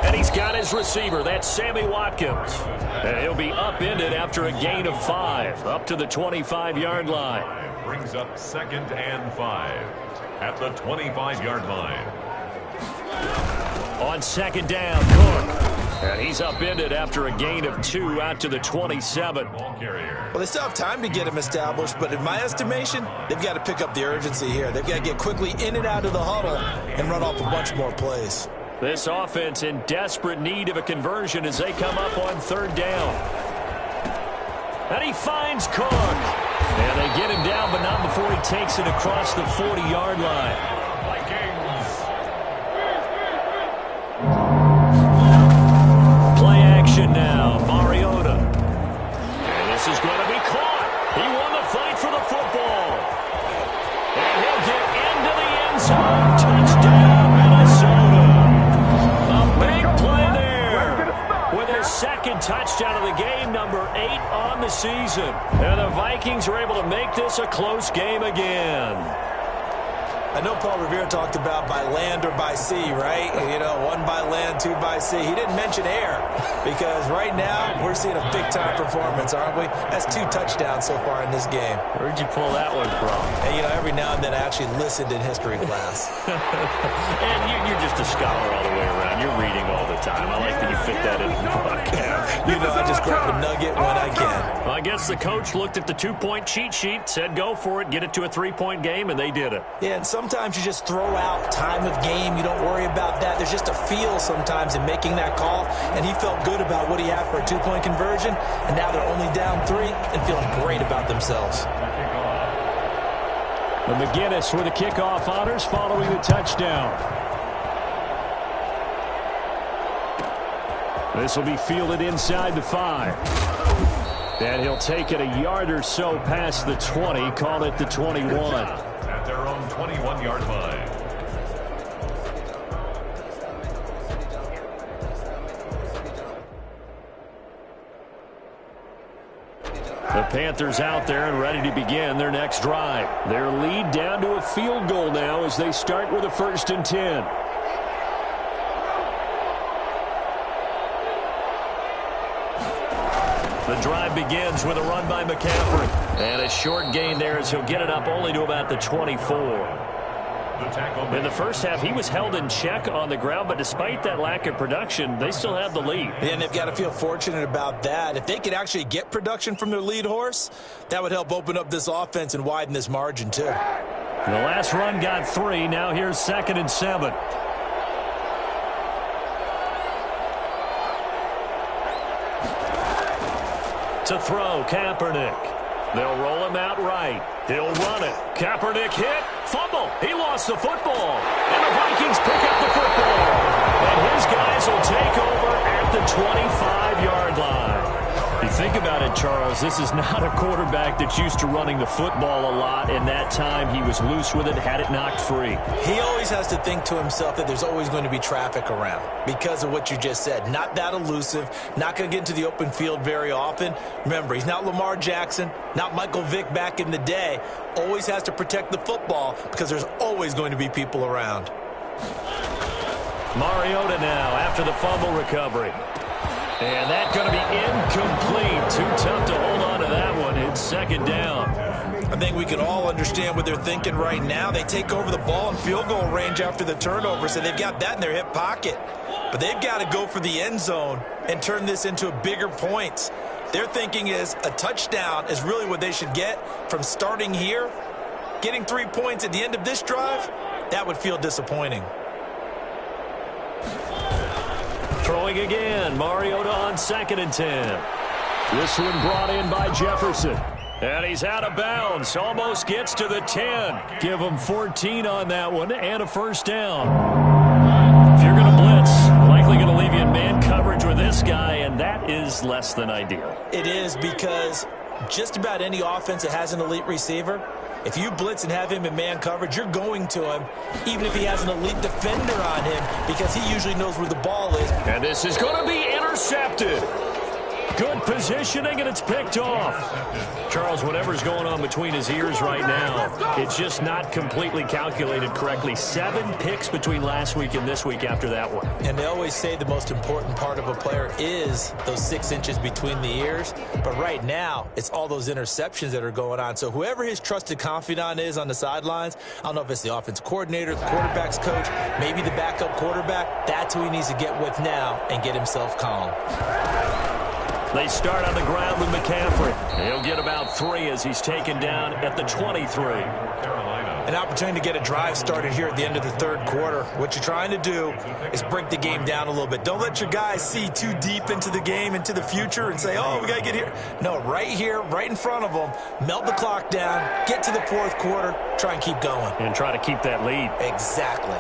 And he's got his receiver. That's Sammy Watkins. And he'll be upended after a gain of 5, up to the 25-yard line. Brings up 2nd and 5 at the 25-yard line. On second down, Cook. And he's upended after a gain of 2 out to the 27. Well, they still have time to get him established, but in my estimation, they've got to pick up the urgency here. They've got to get quickly in and out of the huddle and run off a bunch more plays. This offense in desperate need of a conversion as they come up on third down. And he finds Cook. And they get him down, but not before he takes it across the 40-yard line. Play action now, Mariota. And this is going to be caught. He won the fight for the football. And he'll get into the end zone. Touchdown, Minnesota. A big play there. With his second touchdown of the game, number 8 on the season. And the Vikings are able to make this a close game again. I know Paul Revere talked about by land or by sea, right? You know, 1 by land, 2 by sea. He didn't mention air because right now we're seeing a big-time performance, aren't we? That's 2 touchdowns so far in this game. Where'd you pull that one from? And, you know, every now and then I actually listened in history class. And you're just a scholar all the way around. You're reading all the time. I like that you fit that in the book. You know, I just grab a nugget when I can. Well, I guess the coach looked at the 2-point cheat sheet, said go for it, get it to a 3-point game, and they did it. Yeah, and sometimes you just throw out time of game. You don't worry about that. There's just a feel sometimes in making that call, and he felt good about what he had for a 2-point conversion, and now they're only down 3 and feeling great about themselves. And McGinnis with the kickoff honors following the touchdown. This will be fielded inside the 5. And he'll take it a yard or so past the 20, call it the 21. At their own 21-yard line. The Panthers out there and ready to begin their next drive. Their lead down to a field goal now as they start with a 1st and 10. The drive begins with a run by McCaffrey. And a short gain there as he'll get it up only to about the 24. In the first half, he was held in check on the ground, but despite that lack of production, they still have the lead. And they've got to feel fortunate about that. If they could actually get production from their lead horse, that would help open up this offense and widen this margin, too. The last run got 3. Now here's 2nd and 7. To throw, Kaepernick. They'll roll him out right. He'll run it. Kaepernick hit. Fumble. He lost the football. And the Vikings pick up the football. And his guys will take over at the 25-yard line. You think about it, Charles, this is not a quarterback that's used to running the football a lot, and that time he was loose with it, had it knocked free. He always has to think to himself that there's always going to be traffic around because of what you just said. Not that elusive, not going to get into the open field very often. Remember, he's not Lamar Jackson, not Michael Vick back in the day. Always has to protect the football because there's always going to be people around. Mariota now after the fumble recovery. And that's going to be incomplete. Too tough to hold on to that one. It's 2nd down. I think we can all understand what they're thinking right now. They take over the ball in field goal range after the turnover, so they've got that in their hip pocket. But they've got to go for the end zone and turn this into a bigger point. Their thinking is a touchdown is really what they should get from starting here. Getting 3 points at the end of this drive, that would feel disappointing. Throwing again, Mariota on 2nd and 10. This one brought in by Jefferson. And he's out of bounds, almost gets to the 10. Give him 14 on that one and a 1st down. If you're going to blitz, likely going to leave you in man coverage with this guy, and that is less than ideal. It is because just about any offense that has an elite receiver, if you blitz and have him in man coverage, you're going to him, even if he has an elite defender on him, because he usually knows where the ball is. And this is going to be intercepted. Good positioning, and it's picked off. Charles, whatever's going on between his ears right now, it's just not completely calculated correctly. 7 picks between last week and this week after that one. And they always say the most important part of a player is those 6 inches between the ears. But right now, it's all those interceptions that are going on. So whoever his trusted confidant is on the sidelines, I don't know if it's the offense coordinator, the quarterback's coach, maybe the backup quarterback, that's who he needs to get with now and get himself calm. They start on the ground with McCaffrey. He'll get about 3 as he's taken down at the 23. An opportunity to get a drive started here at the end of the third quarter. What you're trying to do is break the game down a little bit. Don't let your guys see too deep into the game, into the future, and say, oh, we got to get here. No, right here, right in front of them, melt the clock down, get to the fourth quarter, try and keep going. And try to keep that lead. Exactly.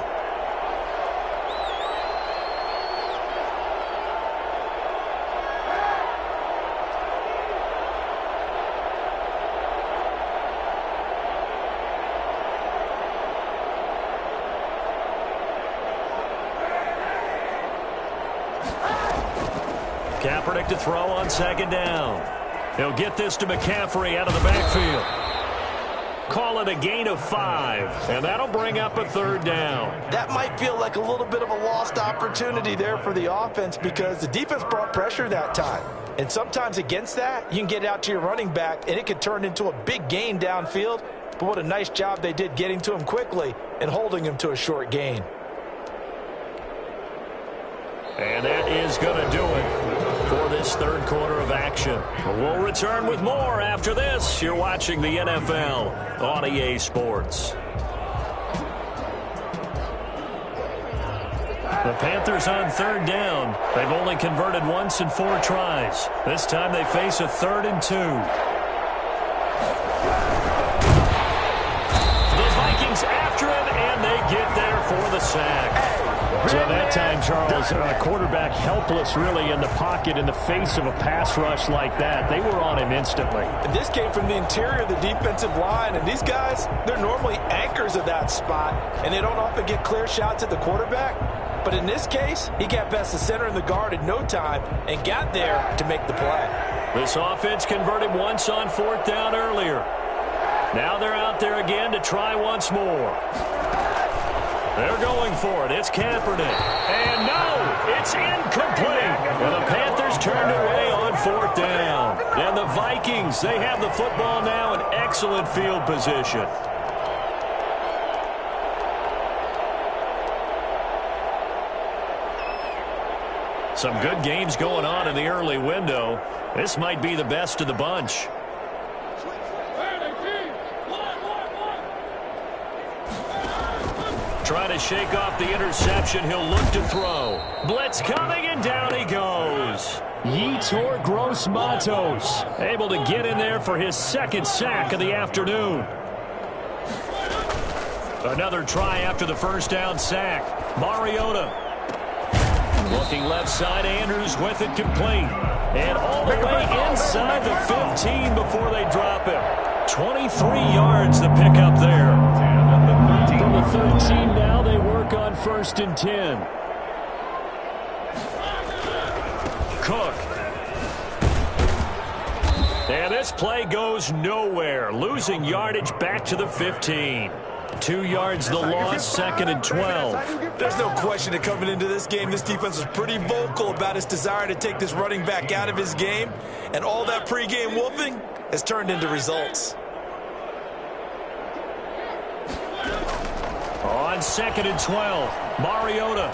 Kaepernick to throw on second down. He'll get this to McCaffrey out of the backfield. Call it a gain of 5, and that'll bring up a third down. That might feel like a little bit of a lost opportunity there for the offense because the defense brought pressure that time. And sometimes against that, you can get out to your running back, and it can turn into a big gain downfield. But what a nice job they did getting to him quickly and holding him to a short gain. And that is going to do it for this third quarter of action. We'll return with more after this. You're watching the NFL on EA Sports. The Panthers on third down. They've only converted once in 4 tries. This time they face a 3rd and 2. The Vikings after him, and they get there for the sack. So that time, Charles, quarterback helpless really in the pocket in the face of a pass rush like that. They were on him instantly. And this came from the interior of the defensive line. And these guys, they're normally anchors of that spot. And they don't often get clear shots at the quarterback. But in this case, he got past the center and the guard in no time and got there to make the play. This offense converted once on 4th down earlier. Now they're out there again to try once more. They're going for it. It's Kaepernick. And no, it's incomplete. And the Panthers turned away on 4th down. And the Vikings, they have the football now in excellent field position. Some good games going on in the early window. This might be the best of the bunch. Trying to shake off the interception. He'll look to throw. Blitz coming, and down he goes. Yetur Gross-Matos able to get in there for his 2nd sack of the afternoon. Another try after the first down sack. Mariota. Looking left side, Andrews with it complete. And all the way inside the 15 before they drop him. 23 yards the pickup there. From the 13 now, they work on 1st and 10. Cook. And this play goes nowhere. Losing yardage back to the 15. 2 yards the loss, 2nd and 12. There's no question that coming into this game, this defense was pretty vocal about its desire to take this running back out of his game. And all that pregame wolfing has turned into results. On 2nd and 12, Mariota.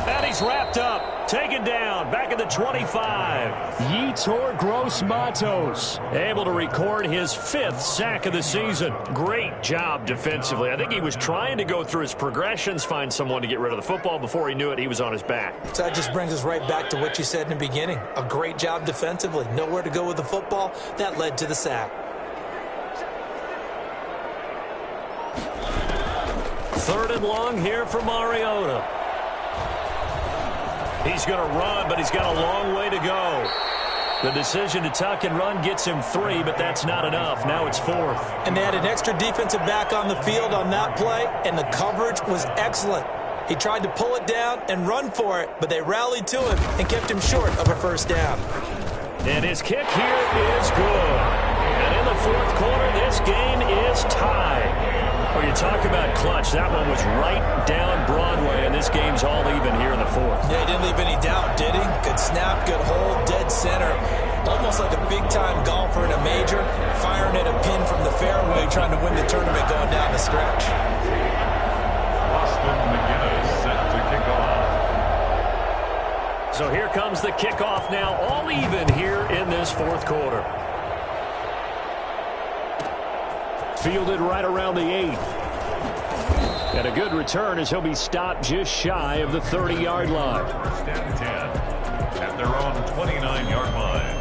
And he's wrapped up, taken down, back at the 25. Yetur Gross-Matos able to record his 5th sack of the season. Great job defensively. I think he was trying to go through his progressions, find someone to get rid of the football. Before he knew it, he was on his back. So that just brings us right back to what you said in the beginning. A great job defensively. Nowhere to go with the football. That led to the sack. 3rd and long here for Mariota. He's going to run, but he's got a long way to go. The decision to tuck and run gets him 3, but that's not enough. Now it's 4th. And they had an extra defensive back on the field on that play, and the coverage was excellent. He tried to pull it down and run for it, but they rallied to him and kept him short of a first down. And his kick here is good. And in the fourth quarter, this game is tied. Well, you talk about clutch. That one was right down Broadway, and this game's all even here in the fourth. Yeah, he didn't leave any doubt, did he? Good snap, good hold, dead center. Almost like a big-time golfer in a major, firing at a pin from the fairway, trying to win the tournament going down the stretch. Austin McGinnis set to kick off. So here comes the kickoff now, all even here in this fourth quarter. Fielded right around the 8. And a good return as he'll be stopped just shy of the 30-yard line. First and 10 at their own 29-yard line.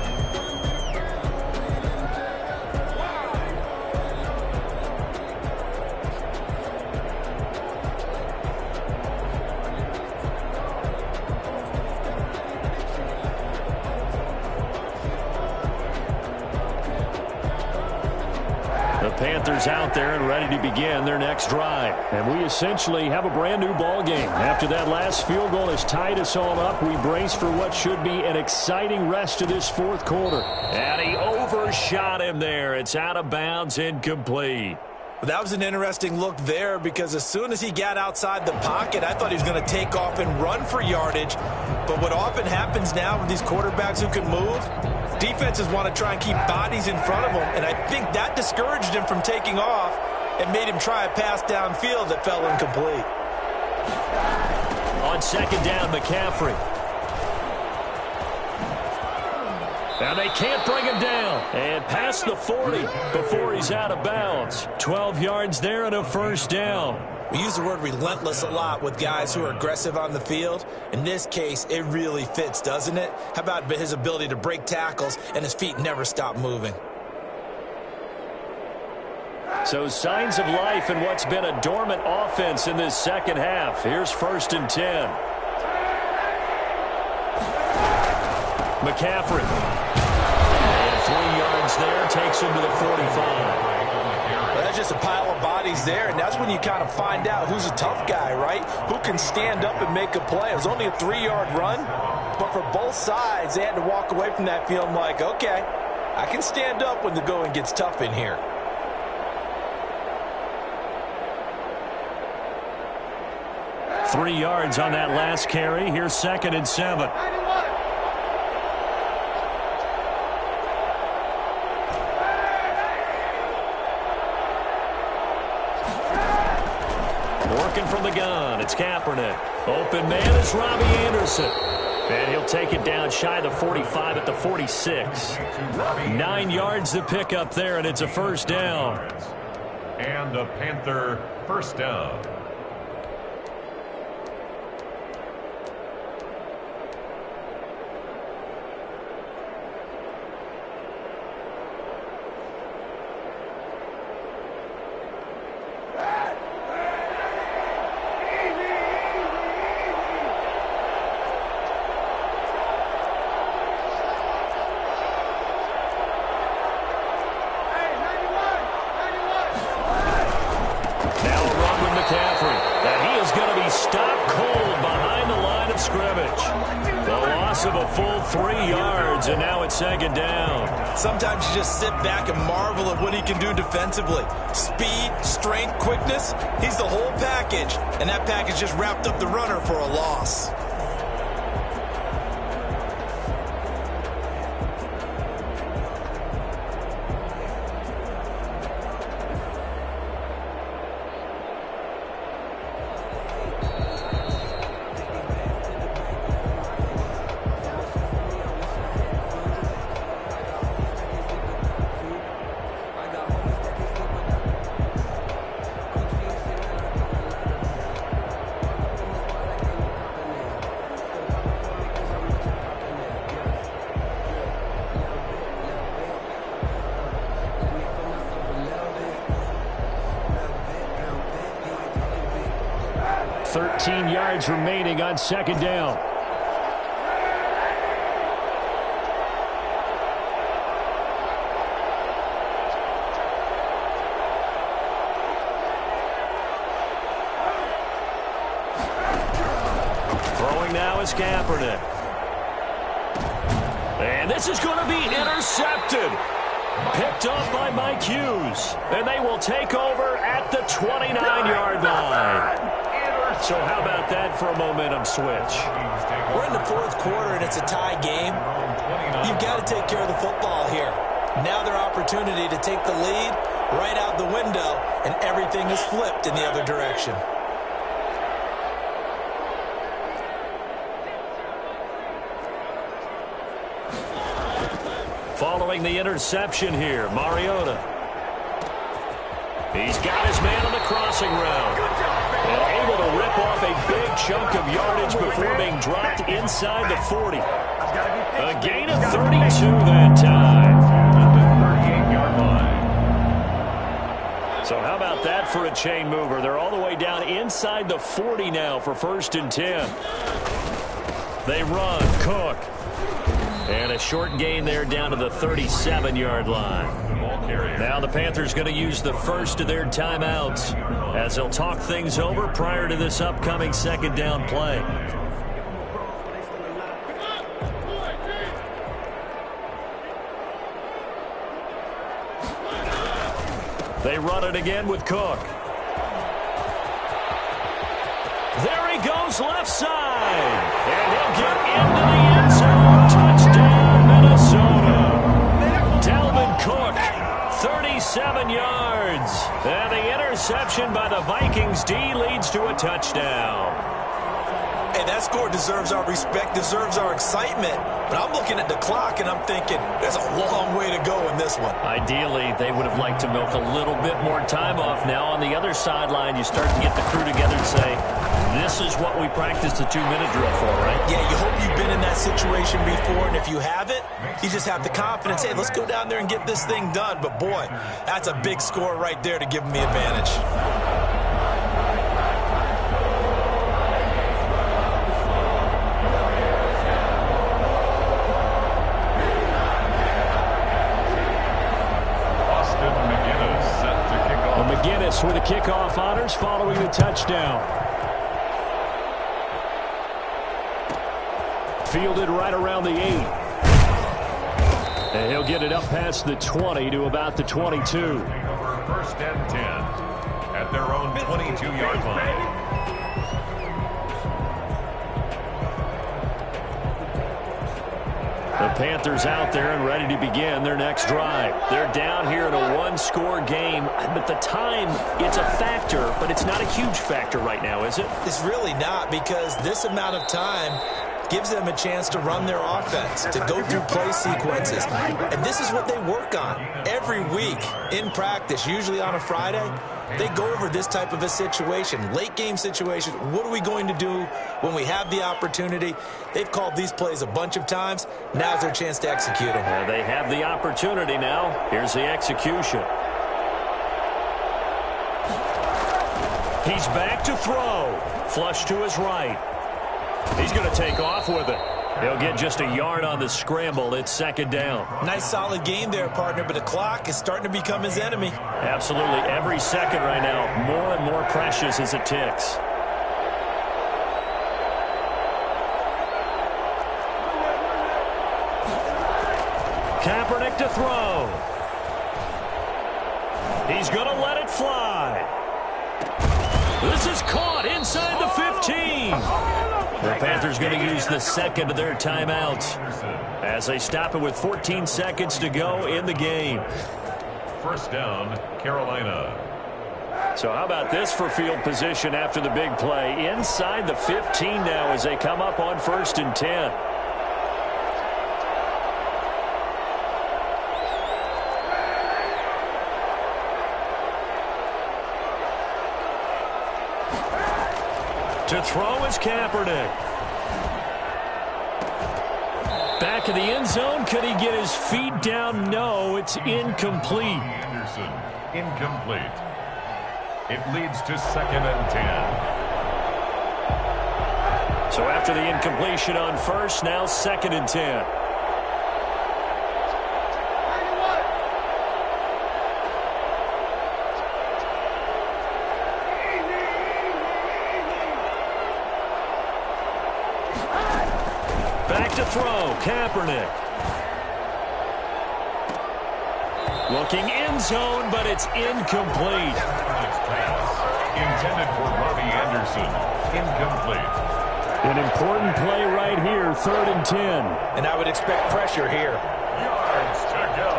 Panthers out there and ready to begin their next drive. And we essentially have a brand new ball game. After that last field goal has tied us all up, we brace for what should be an exciting rest of this fourth quarter. And he overshot him there. It's out of bounds, incomplete. Well, that was an interesting look there because as soon as he got outside the pocket, I thought he was going to take off and run for yardage. But what often happens now with these quarterbacks who can move, defenses want to try and keep bodies in front of them, and I think that discouraged him from taking off and made him try a pass downfield that fell incomplete. On second down, McCaffrey. Now they can't bring him down. And past the 40 before he's out of bounds. 12 yards there and a first down. We use the word relentless a lot with guys who are aggressive on the field. In this case, it really fits, doesn't it? How about his ability to break tackles and his feet never stop moving? So signs of life in what's been a dormant offense in this second half. Here's first and 10. McCaffrey. And 3 yards there, takes him to the 45. Well, that's just a pile of bodies there, and that's when you kind of find out who's a tough guy, right? Who can stand up and make a play. It was only a 3-yard run, but for both sides, they had to walk away from that feeling like, okay, I can stand up when the going gets tough in here. Three yards on that last carry. Here's second and 7. Working from the gun, it's Kaepernick. Open man is Robbie Anderson. And he'll take it down shy of the 45 at the 46. 9 yards to pick up there, and it's a first down. And a Panther first down. Of a full 3 yards, and now it's second down. Sometimes you just sit back and marvel at what he can do defensively. Speed, strength, quickness, he's the whole package, and that package just wrapped up the runner for a loss. Remaining on second down. now is Kaepernick. And this is going to be intercepted. Picked off by Mike Hughes. And they will take over at the 29-yard line. So how about that for a momentum switch? We're in the fourth quarter, and it's a tie game. You've got to take care of the football here. Now their opportunity to take the lead right out the window, and everything is flipped in the other direction. Following the interception here, Mariota. He's got his man on the crossing route. And able to rip off a big chunk of yardage before being dropped inside the 40. A gain of 32 that time. At the 38-yard line. So how about that for a chain mover? They're all the way down inside the 40 now for 1st and 10. They run, Cook. And a short gain there down to the 37-yard line. Now the Panthers going to use the first of their timeouts as they'll talk things over prior to this upcoming second down play. They run it again with Cook. There he goes left side. And he'll get into the end zone. Touchdown, Minnesota. Dalvin Cook, 37 yards. And the interception by the Vikings D leads to a touchdown. Hey, that score deserves our respect, deserves our excitement. But I'm looking at the clock, and I'm thinking there's a long way to go in this one. Ideally, they would have liked to milk a little bit more time off. Now on the other sideline, you start to get the crew together and say, this is what we practiced the 2-minute drill for, right? Yeah, you hope you've been in that situation before, and if you haven't, you just have the confidence, hey, let's go down there and get this thing done. But, boy, that's a big score right there to give them the advantage. McGinnis with the kickoff honors following the touchdown. Fielded right around the 8. And he'll get it up past the 20 to about the 22. 1st and 10 at their own 22-yard line. The Panthers out there and ready to begin their next drive. They're down here in a one-score game, but the time, it's a factor, but it's not a huge factor right now, is it? It's really not, because this amount of time gives them a chance to run their offense, to go through play sequences. And this is what they work on every week in practice, usually on a Friday. They go over this type of a situation, late game situation. What are we going to do when we have the opportunity? They've called these plays a bunch of times. Now's their chance to execute them. They have the opportunity now. Here's the execution. He's back to throw. Flush to his right. He's going to take off with it. He'll get just a yard on the scramble. It's 2nd down. Nice solid game there, partner, but the clock is starting to become his enemy. Absolutely. Every second right now, more and more precious as it ticks. Kaepernick to throw. He's going to let it fly. This is caught inside the 15. The Panthers going to use the second of their timeouts as they stop it with 14 seconds to go in the game. 1st down, Carolina. So how about this for field position after the big play? Inside the 15 now as they come up on 1st and 10. To throw is Kaepernick. Back in the end zone. Could he get his feet down? No, it's incomplete. Anderson, incomplete. It leads to 2nd and 10. So after the incompletion on 1st, now 2nd and 10. to throw. Kaepernick. Looking end zone, but it's incomplete. Intended for Robbie Anderson. Incomplete. An important play right here, 3rd and 10. And I would expect pressure here. Yards to go.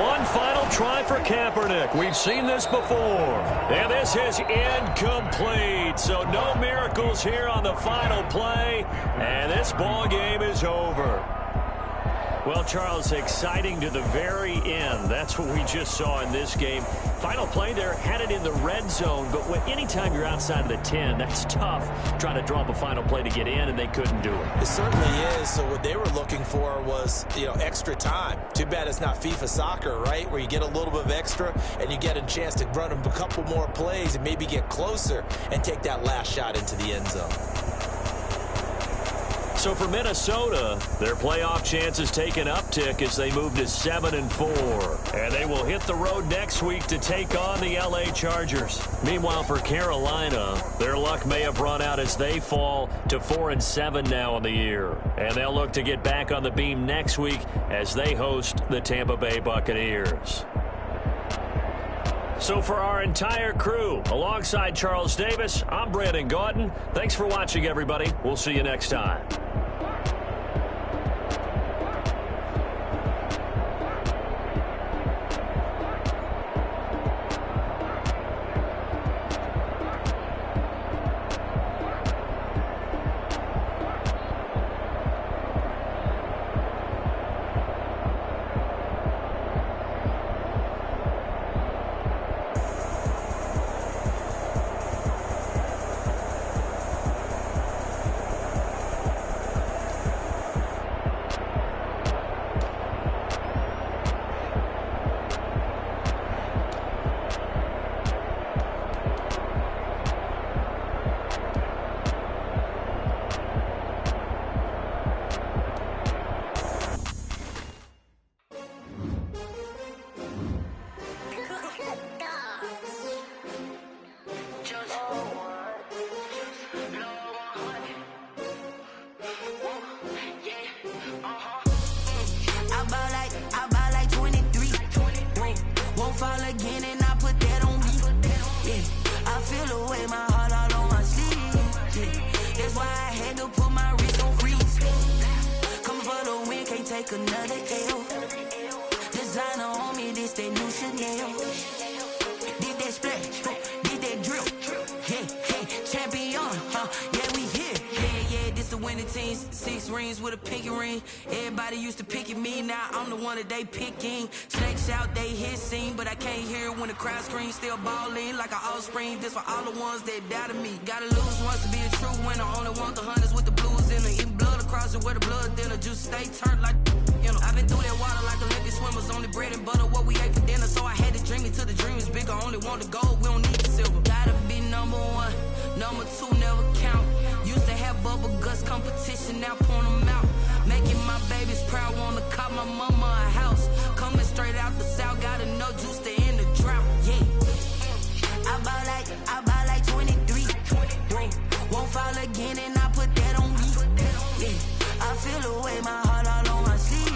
One final try for Kaepernick. We've seen this before. And this is incomplete. So no miracles here on the final play. And this ball game is over. Well, Charles, exciting to the very end. That's what we just saw in this game. Final play there, had it in the red zone, but anytime you're outside of the 10, that's tough trying to draw up a final play to get in, and they couldn't do it. It certainly is. So what they were looking for was, extra time. Too bad it's not FIFA soccer, right, where you get a little bit of extra and you get a chance to run a couple more plays and maybe get closer and take that last shot into the end zone. So for Minnesota, their playoff chances take an uptick as they move to 7-4. And they will hit the road next week to take on the LA Chargers. Meanwhile, for Carolina, their luck may have run out as they fall to 4-7 now in the year. And they'll look to get back on the beam next week as they host the Tampa Bay Buccaneers. So for our entire crew, alongside Charles Davis, I'm Brandon Gaudin. Thanks for watching, everybody. We'll see you next time. Another L. Designer on me, this that new Chanel. Did that splash, did that drill. Yeah, champion, yeah, we here. Yeah, this the winning team. 6 rings with a pinky ring. Everybody used to pick at me, now I'm the one that they picking. Snakes out, they hit scene, but I can't hear it when the crowd screams. Still balling like an offspring. This for all the ones that doubted me. Gotta lose once to be a true winner. Only want the hunters with the blues in it. Eating blood across it where the blood thinner. Juice stay turned like. I've been through that water like Olympic swimmers. Only bread and butter, what we ate for dinner. So I had to dream it till the dream is bigger. Only want the gold, we don't need the silver. Gotta be number 1, number 2 never count. Used to have bubble guts competition, now point them out. Making my babies proud, wanna call my mama a house. Coming straight out the south, gotta know juice to end the drought. Yeah, I bought like 23. Won't fall again and I put that on me. Yeah, I feel the way my heart all on my sleeve.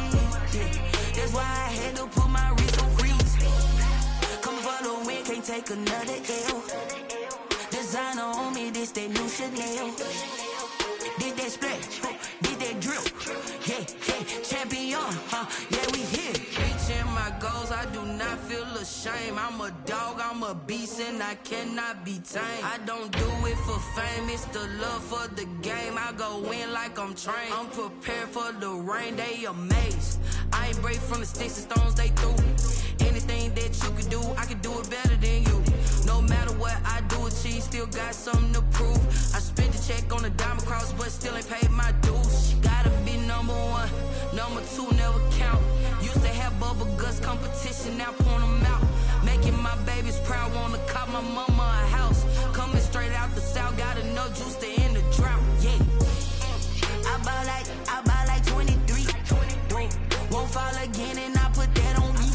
That's why I had to put my wrist on freeze. Come for the win, can't take another L. Designer on me, this that new Chanel. Did that splash, did that drill. Yeah, champion, yeah, we here. Reaching my goals, I do not feel ashamed. I'm a dog, I'm a beast, and I cannot be tamed. I don't do it for fame, it's the love for the game. I go in like I'm trained. I'm prepared for the rain, they amazed. I ain't break from the sticks and stones they threw. Anything that you could do, I could do it better than you. No matter what I do, achieve, still got something to prove. I spent the check on the diamond cross, but still ain't paid my dues. Gotta be number 1, number 2 never count. Used to have bubble guts competition, now point them out. Making my babies proud, wanna call my mama a house. Coming straight out the south, gotta know juice to end the drought. Yeah, I bought like 23. Won't fall again and I put that on me.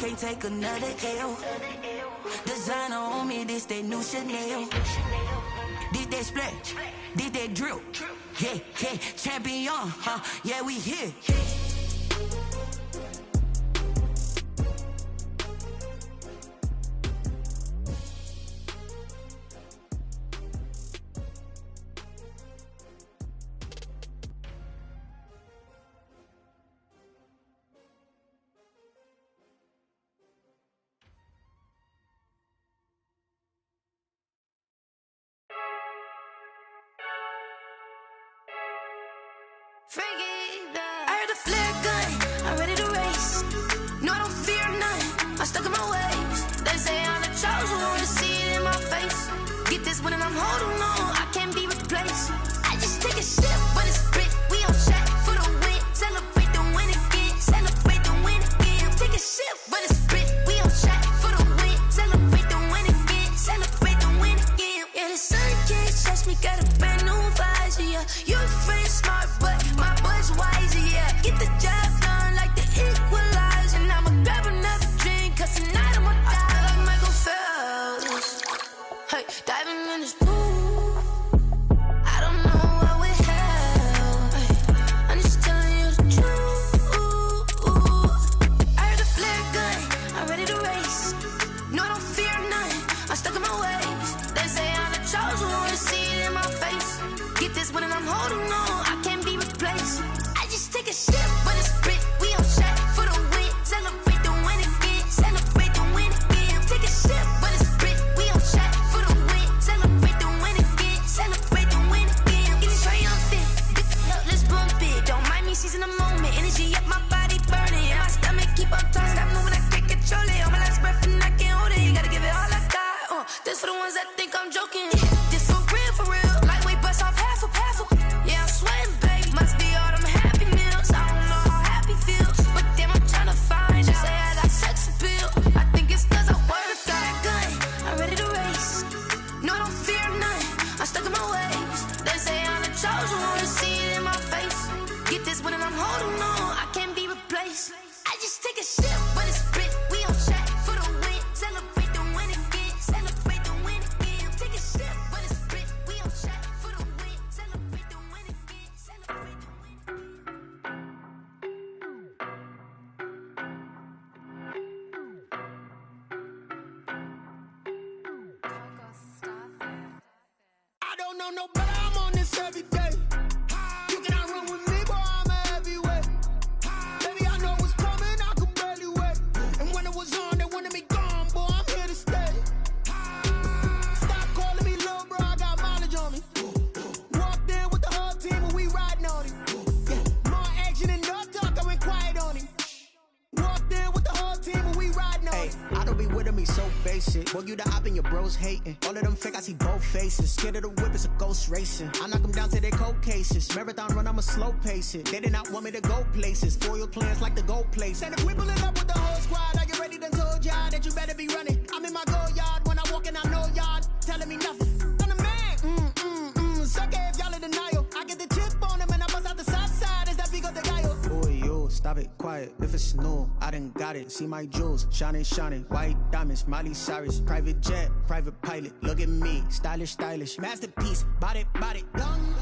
can't take another L. Designer on me, this that new Chanel. This that splash, this that drill. Yeah, yeah, champion, yeah, we here. I heard a flare gun, I'm ready to race. No, I don't fear none, I'm stuck in my ways. They say I'm the chosen one, to see it in my face. Get this one and I'm holding on, I can't be replaced. I just take a sip when it's spit, we on track for the win. Celebrate the win again, celebrate the win again. Take a sip when it's spit, we on track for the win. Celebrate the win again, celebrate the win again. Yeah, the sun can't touch me, got a brand new visor, yeah. You're friend smart, but my boy's wiser, yeah. Get the job done like the equalizer. And I'ma grab another drink, cause tonight I'ma die. I feel like Michael Phelps. Hey, diving in this pool. I don't know what would help. Hey, I'm just telling you the truth. I heard a flare gun, I'm ready to race. No, I don't fear none, I'm stuck in my ways. They say I'm the chosen one, to see it in my face. Get this one and I'm holding on, I can't be replaced. I just take a sip when it's spit, we on track for the win. Celebrate the win again, celebrate the win again. Take a sip when it's spit, we on track for the win. Celebrate the win again, celebrate the win again. It's triumphant, let's bump it. Don't mind me seizing the moment, energy up my body burning. And my stomach keep on turning, stop moving, I can't control it. On my last breath and I can't hold it, you gotta give it all I got. This for the ones that think I'm joking. This for real, lightweight bust off half a. Yeah, I'm sweating, baby. Must be all them happy meals. I don't know how happy feels, but damn, I'm trying to find out. Say I got sex appeal. I think it's cause I wear a fat gun. I'm ready to race. No, I don't fear none, I'm stuck in my ways. They say I'm the chosen one, to see it in my face. Get this one and I'm holding on, I can't be replaced. I just take a sip when it's spit, we on track for the win. Celebrate the win again, celebrate the win again. Take a sip when it's spit, we on track for the win. Celebrate the win again, celebrate the win again. I don't know no better, I'm on this every day. You cannot run with me, boy, I'm a heavyweight. Baby, I know what's coming, I could barely wait. And when it was on, they wanted me gone, boy, I'm here to stay. Stop calling me little bro, I got mileage on me. Walked in with the whole team and we riding on him. Yeah. More action and no talk, I went quiet on him. Walked in with the whole team and we riding on him. I don't be with him, he so basic. Boy, you the op and your bros hating. All of them fake, I see both faces. Scared of the whip, it's a ghost racing. I knock them down to their cold cases. Marathon run, I'ma slow pace it. They did not want me to go places. Foil plans like the gold place. And if we pulling up with the whole squad, I get ready to told y'all that you better be running. I'm in my go yard, when I walk in, I know y'all telling me nothing. I'm the man, suck it if y'all in denial. I get the chip on him and I bust out the south side, is that big of the gallo? Boy, yo, stop it, quiet. If it's new, I done got it. See my jewels, shining, white diamonds, Miley Cyrus. Private jet, private pilot, look at me, stylish, masterpiece, body, young.